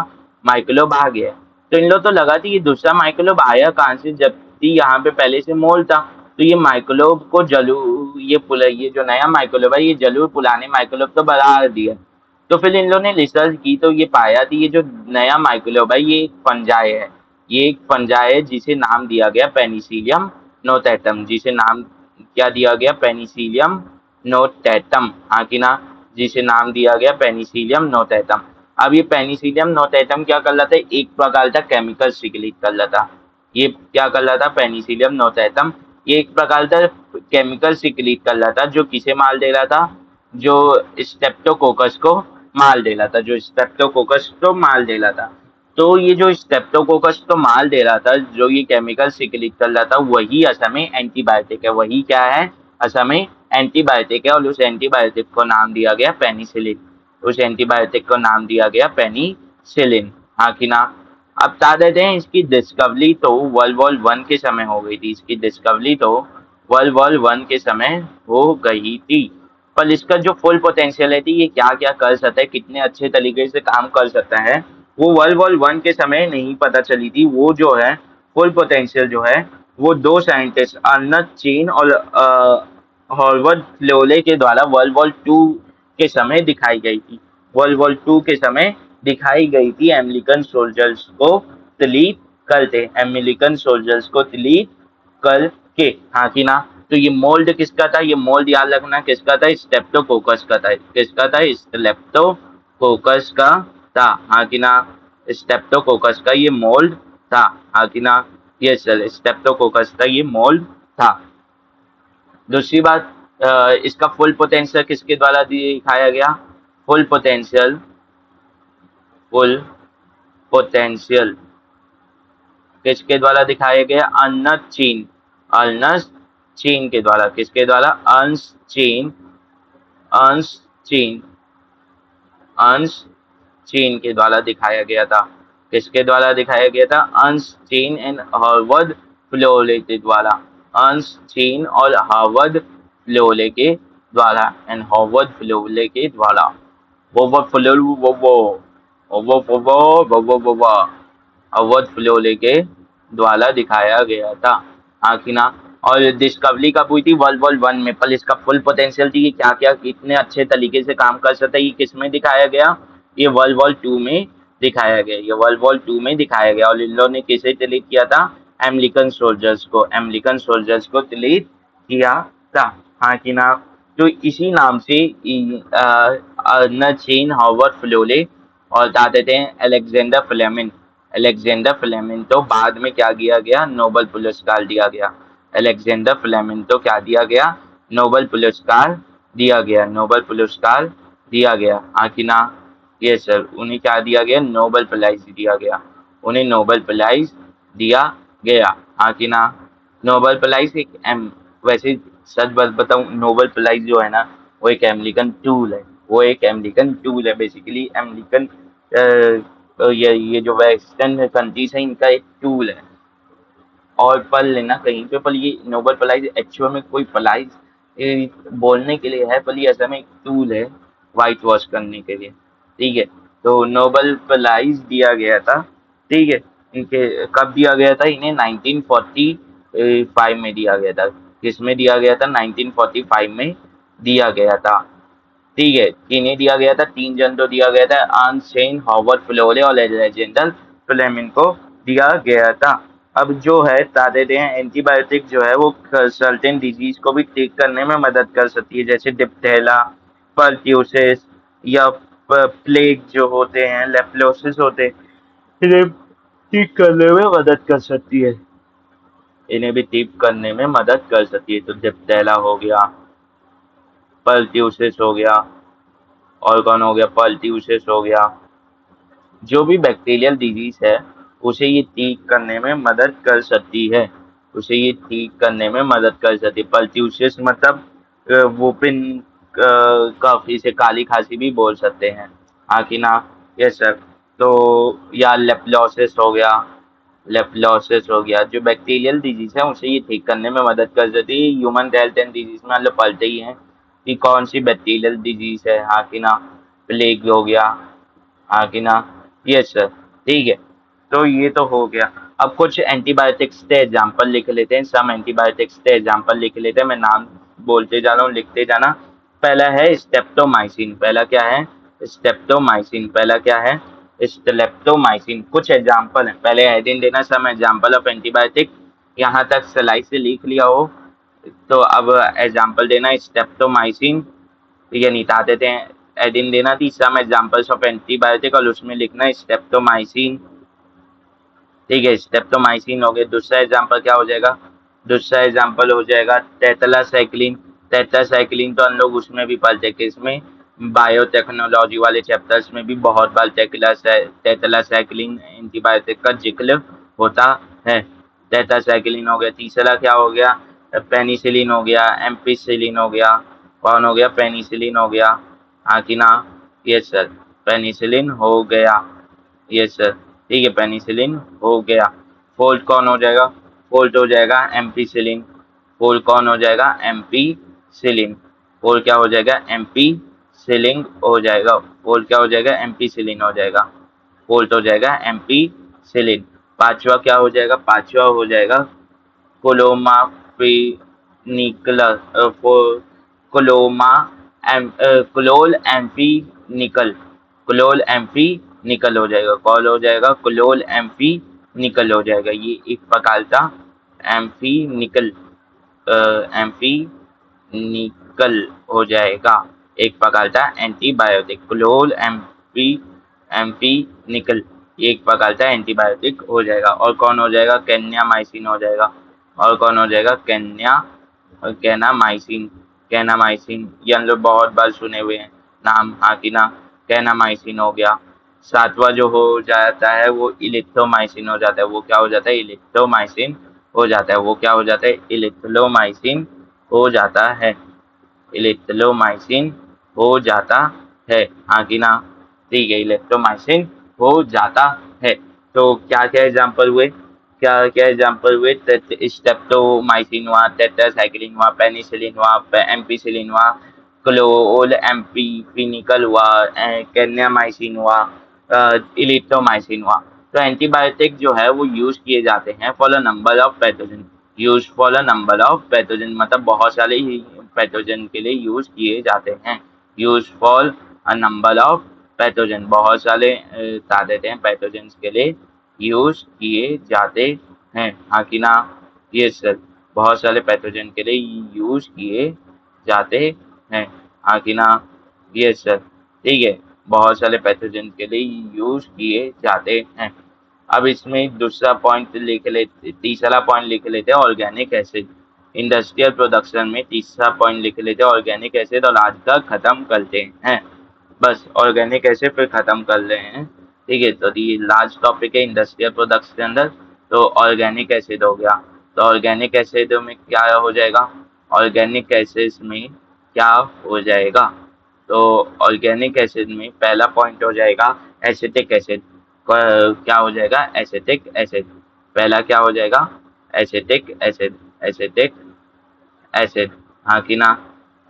[SPEAKER 1] माइक्रोब आ गया है। तो इन लोग तो लगा थी ये दूसरा माइक्रोब आया कहाँ से, जबकि यहाँ पे पहले से मोल था। तो ये माइक्रोब को ये जो नया माइक्रोब है ये जरूर पुराने माइक्रोब तो बढ़ा दिया। तो फिर इन लोगों ने रिसर्च की तो ये पाया कि ये जो नया माइक्रोब है ये एक फंजाई है। ये एक फंजाई है जिसे नाम दिया गया पेनिसिलियम नोटैटम। जिसे नाम क्या दिया गया? पेनिसिलियम नोटैटम। हाँ कि ना? जिसे नाम दिया गया पेनिसिलियम नोटैटम। अब ये पेनिसिलियम नोटैटम क्या कर रहा था? एक प्रकार का केमिकल सिक्रीट कर रहा था। ये क्या कर रहा था? पेनिसिलियम नोटैटम ये एक प्रकार का केमिकल सिक्रीट कर रहा था जो किसे मार दे रहा था? जो स्टेप्टोकोकस को मार दे रहा था, जो स्टेप्टोकोकस को मार दे रहा था। तो ये जो स्टेप्टोकोकस को मार दे रहा था, जो ये केमिकल सिक्रीट कर रहा था, वही असल में एंटीबायोटिक है। वही क्या है? असल में एंटीबायोटिक है और उस एंटीबायोटिक को नाम दिया गया पेनिसिलिन। उस एंटीबायोटिक को नाम दिया गया पेनिसिलिन। हाँ कि ना? अब बता देते हैं इसकी डिस्कवरी तो वर्ल्ड वॉर 1 के समय हो गई थी। इसकी डिस्कवरी तो वर्ल्ड वॉर 1 के समय हो गई थी। पर इसका जो फुल पोटेंशियल है ये क्या क्या कर सकता है, कितने अच्छे तरीके से काम कर सकता है, वो वर्ल्ड वॉर 1 के समय नहीं पता चली थी। वो जो है फुल पोटेंशियल जो है वो दो साइंटिस्ट अर्नस्ट चेन और हॉवर्ड लोले के द्वारा वर्ल्ड वॉर 2 के समय दिखाई गई थी। वर्ल्ड वॉर 2 के समय दिखाई गई थी। अमेरिकन सोल्जर्स को तलीब करते, अमेरिकन सोल्जर्स को तलीब कर के, हाँ कि ना। तो ये मोल्ड किसका था, ये मोल्ड याद रखना किसका था, स्टेप्टोकोकस का था। किसका था, स्टेप्टोकोकस का था, हाँ कि ना। स्टेप्टोकोकस का ये मोल्ड था, हाँ कि ना। ये सर स्टेप्टोकोकस का ये मोल्ड था। दूसरी बात, इसका फुल पोटेंशियल किसके द्वारा दिखाया गया, फुल पोटेंशियल, फुल पोटेंशियल किसके द्वारा दिखाया गया, अर्नस्ट चीन, अर्नस्ट चीन के द्वारा। किसके द्वारा, अर्नस्ट चीन, अर्नस्ट चीन, अर्नस्ट चीन के द्वारा दिखाया गया था। किसके द्वारा दिखाया गया था, अर्नस्ट चीन एंड हार्वर्ड फ्लोले के द्वारा। अर्नस्ट चीन और हार्वर्ड फ्लोले के द्वारा, एंड हार्वर्ड फ्लोले के द्वारा। वो फ्लो वो अवध फ्लोले के द्वारा दिखाया गया था, हाँ कि ना। और डिस्कवरी कब हुई थी, वर्ल्ड वॉर 1 में। पर इसका फुल पोटेंशियल थी, ये क्या क्या कितने अच्छे तरीके से काम कर सकता है, ये किस में दिखाया गया, ये वर्ल्ड वॉर 2 में दिखाया गया, ये वर्ल्ड वॉर 2 में दिखाया गया। और इन लोगों ने किसे डिलीट किया था, अमेरिकन सोल्जर्स को, अमेरिकन सोल्जर्स को डिलीट किया था, हाँ कि ना। तो इसी नाम से अर्नस्ट हॉवर्ड फ्लोले और क्या देते हैं, अलेक्जेंडर फ्लेमिंग, अलेक्जेंडर फ्लेमिंग तो बाद में क्या दिया गया, नोबेल पुरस्कार दिया गया। अलेक्जेंडर फ्लेमिंग तो क्या दिया गया, नोबेल पुरस्कार दिया गया, नोबेल पुरस्कार दिया गया, हाँ कि ना। ये सर उन्हें क्या दिया गया, नोबेल प्राइज दिया गया, उन्हें नोबेल प्राइज दिया गया, हाँ कि ना। नोबेल प्राइज एक वैसे सच बात बताऊं, नोबेल प्राइज जो है ना, वो एक अमेरिकन टूल है, वो एक अमेरिकन टूल है, बेसिकली अमेरिकन ये जो वेस्टर्न कंट्रीज है, इनका एक टूल है। और पढ़ लेना कहीं पे, पर ये नोबेल प्राइज एक्चुअल में कोई प्राइज बोलने के लिए है, पर ये असल में एक टूल है वाइट वॉश करने के लिए, ठीक है। तो नोबेल प्राइज दिया गया था, ठीक है। इनके कब दिया गया था, इन्हें 1945 में दिया गया था। किसमें दिया गया था, 1945 में दिया गया था, ठीक है। किन्हें दिया गया था, 3 जन को दिया गया था, आर्नस्टाइन, हॉवर्ड फ्लोरे और अलेक्जेंडर फ्लेमिंग को दिया गया था। अब जो है बता देते हैं, एंटीबायोटिक जो है वो सर्टेन डिजीज को भी ठीक करने में मदद कर सकती है, जैसे डिप्थेला, परट्यूसिस या प्लेग जो होते हैं, लेप्टोसिस होते हैं, इन्हें ठीक करने में मदद कर सकती है, इन्हें भी ठीक करने में मदद कर सकती है। तो डिप्थेला हो गया, परट्यूसिस हो गया, और कौन हो गया, परट्यूसिस हो गया, जो भी बैक्टीरियल डिजीज है उसे ये ठीक करने में मदद कर सकती है, उसे ये ठीक करने में मदद कर सकती है। परट्यूसिस मतलब वोपिन काफी से काली खांसी भी बोल सकते हैं, हाँ कि ना। Yes sir. तो या लेप्टोसिस हो गया, लेप्टोसिस हो गया, जो बैक्टीरियल डिजीज है उसे ये ठीक करने में मदद कर सकती है। ह्यूमन हेल्थ एंड डिजीज में हम लोग पढ़ते ही हैं कि कौन सी बैक्टीरियल डिजीज है, हाँ कि ना। प्लेग हो गया, हाँ कि ना। यस सर, ठीक है। तो ये तो हो गया। अब कुछ एंटीबायोटिक्स के एग्जाम्पल लिख लेते हैं, सम एंटीबायोटिक्स के एग्जाम्पल लिख लेते हैं, मैं नाम बोलते जा रहा हूँ, लिखते जाना। पहला है स्टेप्टोमाइसिन, पहला क्या है, स्टेप्टोमाइसिन, पहला क्या है, स्टेप्टोमाइसिन। कुछ एग्जाम्पल है, पहले हेडिंग देना, सम एग्जाम्पल ऑफ एंटीबायोटिक, यहाँ तक स्लाइड से लिख लिया हो तो अब एग्जाम्पल देना, स्टेप्टोमाइसिन, ठीक है, निता देते हैं, एडिन देना थी सम एग्जांपल्स ऑफ एंटीबायोटिक, और उसमें लिखना है स्टेप्टोमाइसिन, ठीक है। स्टेप्टोमाइसिन हो गया। दूसरा एग्जांपल क्या हो जाएगा, दूसरा एग्जांपल हो जाएगा टेट्रासाइक्लिन। टेट्रासाइक्लिन तो हम लोग उसमें भी पढ़ते हैं कि इसमें बायोटेक्नोलॉजी वाले चैप्टर्स में भी बहुत बार टेट्रासाइक्लिन एंटीबायोटिक का जिक्र होता है। टेट्रासाइक्लिन हो गया। तीसरा क्या हो गया, पेनिसिलिन हो गया, एम्पिसिलिन हो गया, कौन हो गया, पेनिसिलिन हो गया, हाँ कि ना। यस सर, पेनिसिलिन हो गया, यस सर, ठीक है, पेनिसिलिन हो गया। फोर्थ कौन हो जाएगा, फोर्थ हो जाएगा एम्पीसिलिन, फोर्थ कौन हो जाएगा, एम्पीसिलिन, फोर्थ क्या हो जाएगा, एम्पीसिलिन हो जाएगा, फोर्थ क्या हो जाएगा, एम्पीसिलिन हो जाएगा, फोर्थ हो जाएगा एम्पीसिलिन। पांचवा क्या हो जाएगा, पांचवा हो जाएगा कोलोमाफिनिकल, कोलोमा क्लोल एम्फी निकल, क्लोल एम्फी निकल हो जाएगा, कॉल हो जाएगा क्लोल एम्फी निकल हो जाएगा, ये एक प्रकार का एम्फी निकल एम्फीनिकल हो जाएगा। एक प्रकार का एंटीबायोटिक। क्लोल एम्फीनिकल एक प्रकार का एंटीबायोटिक हो जाएगा। और कौन हो जाएगा? कैन्यामाइसिन हो जाएगा। और कौन हो जाएगा? कैनामाइसिन। कैनामाइसिन ये हम लोग बहुत बार सुने हुए हैं नाम, हाँ कि ना। कैनामाइसिन हो गया। सातवां जो हो जाता है वो इलिथ्रोमाइसिन हो जाता है। वो क्या हो जाता है? इलिथ्रोमाइसिन हो जाता है। वो क्या हो जाता है? इलिथ्रोमाइसिन हो जाता है। इलेक्ट्रोमाइसिन हो जाता है, हाँ कि ना। ठीक है, इलेक्ट्रोमाइसिन हो जाता है। तो क्या क्या एग्जाम्पल हुए? क्या क्या एग्जाम्पल हुए? स्टेप्टोमाइसिन हुआ, टेट्रासाइक्लिन हुआ, पेनिसिलिन हुआ, एम्पिसिलिन हुआ, क्लोल एम्पीफिनिकल हुआ, कैन्यामाइसिन हुआ, इलिथ्रोमाइसिन हुआ। तो एंटीबायोटिक जो है वो यूज किए जाते हैं for a number of pathogen. Use for a number of pathogen मतलब बहुत सारे ही पैथोजन के लिए यूज किए जाते हैं। Use for a number of pathogen बहुत सारे बता देते हैं पैथोजन के लिए यूज किए जाते हैं, हाँ कि ना। ये सर बहुत सारे पैथोजन के लिए यूज किए जाते हैं, हाँ कि ना। ये सर ठीक है, बहुत सारे पैथोजन के लिए यूज किए जाते हैं। अब इसमें दूसरा पॉइंट लिख लेते, तीसरा पॉइंट लिख लेते हैं ऑर्गेनिक एसिड। इंडस्ट्रियल प्रोडक्शन में तीसरा पॉइंट लिख लेते हैं ऑर्गेनिक एसिड और आज का खत्म करते हैं। बस ऑर्गेनिक एसिड पे खत्म कर रहे हैं। ठीक है, तो ये लास्ट टॉपिक है इंडस्ट्रियल प्रोडक्ट्स के अंदर। तो ऑर्गेनिक एसिड हो गया। तो ऑर्गेनिक एसिड में क्या हो जाएगा? ऑर्गेनिक एसिड में क्या हो जाएगा? तो ऑर्गेनिक एसिड में पहला पॉइंट हो जाएगा एसिटिक एसिड। क्या हो जाएगा? Acetic acid. पहला क्या हो जाएगा? Acetic acid. एसिटिक एसिड, हाँ कि ना।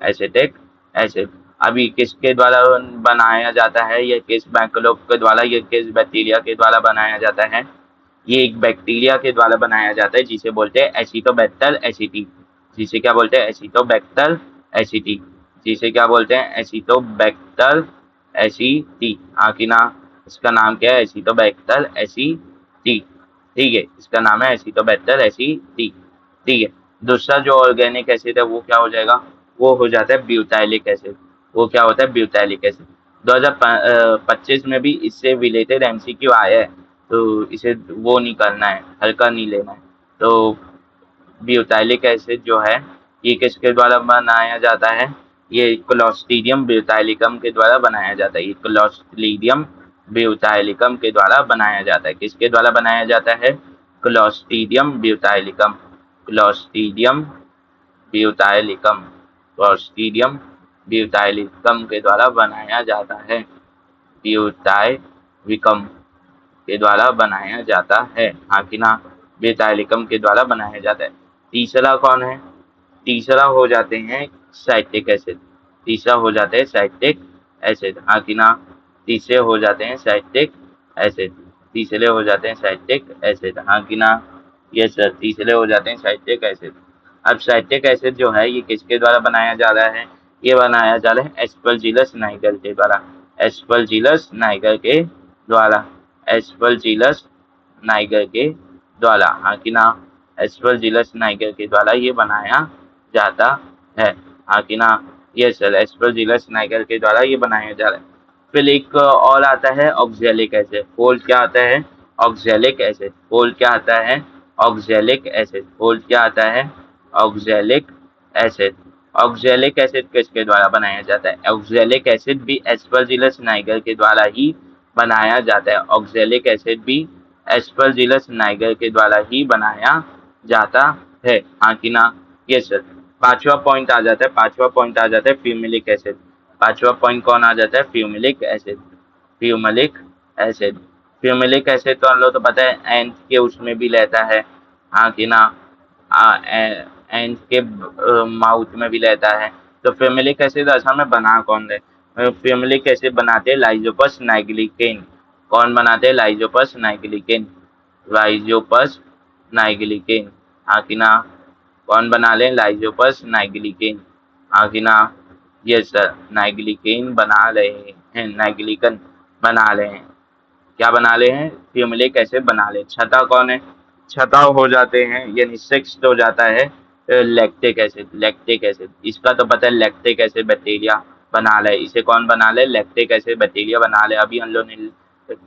[SPEAKER 1] एसिटिक एसिड अभी किसके द्वारा बनाया जाता है? ये किस मैक्रोब के द्वारा, ये किस बैक्टीरिया के द्वारा बनाया जाता है? ये एक बैक्टीरिया के द्वारा बनाया जाता है जिसे बोलते हैं एसिटोबैक्टर एसिटी। जिसे क्या बोलते हैं? एसिटोबैक्टर एसिटी। जिसे क्या बोलते हैं? एसिटोबैक्टर एसिटी, हाँ कि ना। इसका नाम क्या है? एसिटोबैक्टर एसिटी। ठीक है, इसका नाम है एसिटोबैक्टर एसिटी। ठीक है, दूसरा जो ऑर्गेनिक एसिड है वो क्या हो जाएगा? वो हो जाता है ब्यूटाइलिक एसिड। वो क्या होता है? ब्यूटाइलिक एसिड। 2025 में भी इससे रिलेटेड एमसीक्यू आया है, तो इसे वो नहीं करना है, हल्का नहीं लेना है। तो ब्यूटाइलिक एसिड जो है ये किसके द्वारा बनाया जाता है? ये क्लोस्ट्रीडियम ब्यूटाइलिकम के द्वारा बनाया जाता है। ये क्लोस्ट्रीडियम ब्यूटाइलिकम के द्वारा बनाया जाता है। किसके द्वारा बनाया जाता है? Clostridium butylicum. Clostridium butylicum. Clostridium butylicum के द्वारा बनाया जाता है। ब्यूटाइलिकम के द्वारा बनाया जाता है, हाँ कि ना। ब्यूटाइलिकम के द्वारा बनाया जाता है। तीसरा कौन है? तीसरा हो जाते हैं साइट्रिक एसिड। तीसरा हो जाते हैं साइट्रिक एसिड, हाँ कि ना। तीसरे हो जाते हैं साइट्रिक एसिड। तीसरे हो जाते हैं साइट्रिक एसिड, हाँ कि ना। ये सर तीसरे हो जाते हैं साइट्रिक एसिड। अब साइट्रिक एसिड जो है ये किसके द्वारा बनाया जा रहा है? ये बनाया जा रहा है एस्परजिलस नाइगर के द्वारा। एस्परजिलस नाइगर के द्वारा। एस्परजिलस नाइगर के द्वारा, हाँ कि ना। एस्परजिलस नाइगर के द्वारा ये बनाया जाता है, हाँ कि ना। ये सर एस्परजिलस नाइगर के द्वारा ये बनाया जा रहा है। फिर एक और आता है ऑक्जेलिक एसिड। फोल क्या आता है? Oxalic acid. फोल क्या आता है? Oxalic acid. फोल क्या आता है? Oxalic acid. ऑक्जेलिक एसिड किसके द्वारा बनाया जाता है? ऑक्जेलिक एसिड भी एस्परजिलस नाइगर के द्वारा ही बनाया जाता है। ऑक्जेलिक एसिड भी एस्परजिलस नाइगर के द्वारा ही बनाया जाता है, हाँ कि ना। ये सर पांचवा पॉइंट आ जाता है। पांचवा पॉइंट आ जाता है फ्यूमिलिक एसिड। पांचवा पॉइंट कौन आ जाता है? फ्यूमिलिक एसिड। फ्यूमिलिक एसिड। फ्यूमिलिक एसिड तो हम लोग तो पता है एंट के उसमें भी रहता है, हाँ कि ना। एंट के माउथ में भी रहता है। तो फ्यूमिलिक एसिड असल में बना कौन रहे? फ्यूमिलिक एसिड बनाते हैं लाइजोपस नाइग्लिकेन। कौन बनाते हैं? लाइजोपस नाइग्लिकेन। लाइजोपस नाइग्लिकेन, हाँ कि ना। कौन बना ले? लाइजोपस नाइग्लिकेन, हाँ कि ना। ये सर नाइग्लिकेन बना रहे हैं, नाइग्लिकन बना रहे हैं। क्या बना ले हैं? फ्यूमिलिक एसिड बना ले। छठा कौन है? छठा हो जाते हैं यानी सिक्स्थ हो जाता है लैक्टिक एसिड इसका तो पता है, लैक्टिक एसिड बैक्टीरिया बना ले, इसे कौन बना ले, लैक्टिक एसिड बैक्टीरिया बना ले, अभी हम लोग ने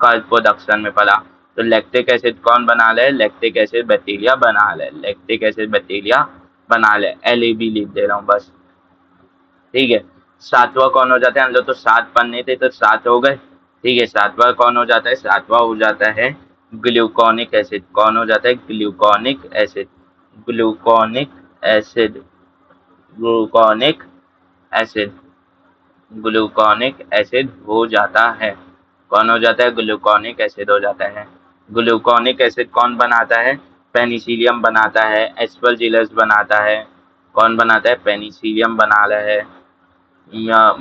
[SPEAKER 1] कल प्रोडक्शन में पढ़ा। तो लैक्टिक एसिड कौन बना ले, लैक्टिक एसिड बैक्टीरिया बना ले, लैक्टिक एसिड बैक्टीरिया बना ले, LAB लिख दे रहा हूँ बस, ठीक है। सातवां कौन हो जाता है, हम लोग तो 7 पढ़ने थे तो 7 हो गए, ठीक है। सातवां कौन हो जाता है, सातवां हो जाता है ग्लूकोनिक एसिड, कौन हो जाता है, gluconic acid, gluconic acid, gluconic acid, gluconic acid हो जाता है, कौन हो जाता है, ग्लूकोनिक एसिड हो जाता है। ग्लूकोनिक एसिड कौन बनाता है, पेनिसिलियम बनाता है, एस्परजिलस बनाता है, कौन बनाता है, पेनिसिलियम बना रहा है,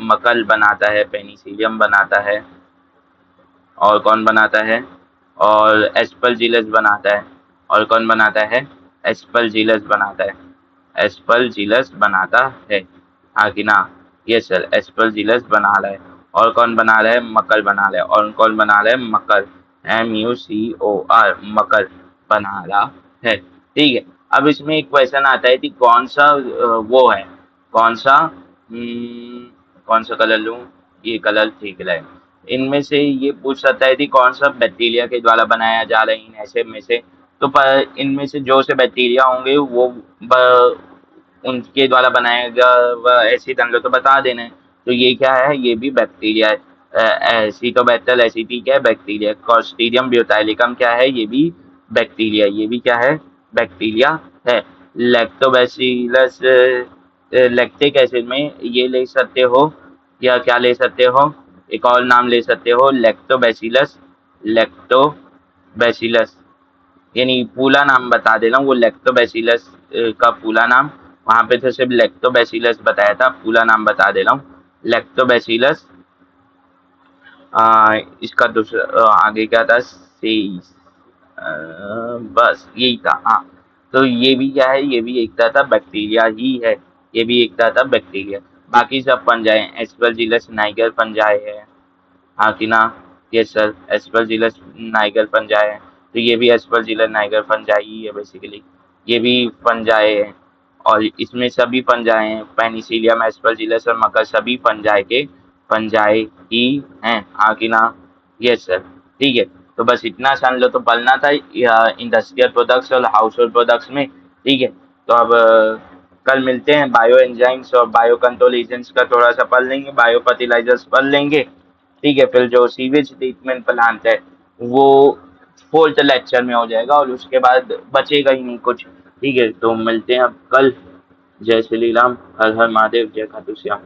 [SPEAKER 1] मकल बनाता है, पेनिसिलियम बनाता है, और कौन बनाता है, और एस्परजिलस बनाता है, और कौन बनाता है, एस्परजिलस बनाता है, एस्परजिलस बनाता है, हाँ कि ना, ये सर एस्परजिलस बना रहा है, और कौन बना रहा है, मकर बना रहा है, और कौन बना रहा है, मकर, MUCOR, मकर बना रहा है, ठीक है। अब इसमें एक क्वेश्चन आता है कि कौन सा वो है, कौन सा कौन सा कलर लूं, ये कलर ठीक है। इनमें से ये पूछ सकता है कि कौन सा बैक्टीरिया के द्वारा बनाया जा रहा है, इन ऐसे में से तो इनमें से जो से बैक्टीरिया होंगे वो उनके द्वारा बनाया गया एसिड हम लोग तो बता देना है। तो ये क्या है, ये भी बैक्टीरिया है। एसिटोबैक्टर एसिडी क्या है, बैक्टीरिया। क्लॉस्ट्रिडियम ब्यूटाइलिकम क्या है, ये भी बैक्टीरिया, ये भी क्या है, बैक्टीरिया है। लैक्टोबैसिलस लैक्टिक एसिड में ये ले सकते हो, या क्या ले सकते हो, एक और नाम ले सकते हो, लैक्टोबैसिलस, लैक्टोबैसिलस, यानी पूरा नाम बता दे रहा हूँ, वो लैक्टोबैसिलस का पूरा नाम, वहां पे तो सिर्फ लैक्टोबैसिलस बताया था, पूरा नाम बता दे रहा हूँ, लैक्टोबैसिलस। इसका दूसरा आगे क्या था, सेस, बस यही था, हाँ। तो ये भी क्या है, ये भी एक तरह का बैक्टीरिया ही है, ये भी एक तरह का बैक्टीरिया। बाकी सब फंजाई, एस्परजिलस नाइगर फंजाई है, हाँ कि ना, ये सर एस्परजिलस नाइगर फंजाई है, तो ये भी एस्परजिलस नाइगर फंजाई ही है बेसिकली, ये भी फंजाई है। और इसमें सभी फंजाई हैं, पेनिसिलियम, एस्परजिलस और मकर सभी फंजाई के फंजाई ही हैं, हाँ कि ना, यस सर, ठीक है। तो बस इतना सान लो तो पढ़ना था इंडस्ट्रियल प्रोडक्ट्स और हाउस होल्ड प्रोडक्ट्स में, ठीक है। तो अब कल मिलते हैं, बायो एंजाइम्स और बायो कंट्रोल एजेंट्स का थोड़ा सा पढ़ लेंगे, बायो फर्टिलाइजर्स पढ़ लेंगे, ठीक है। फिर जो सीवेज ट्रीटमेंट प्लांट है वो फोर्थ लेक्चर में हो जाएगा, और उसके बाद बचेगा ही नहीं कुछ, ठीक है। तो मिलते हैं अब कल, जय श्री राम, हर हर महादेव, जय खाटू श्याम।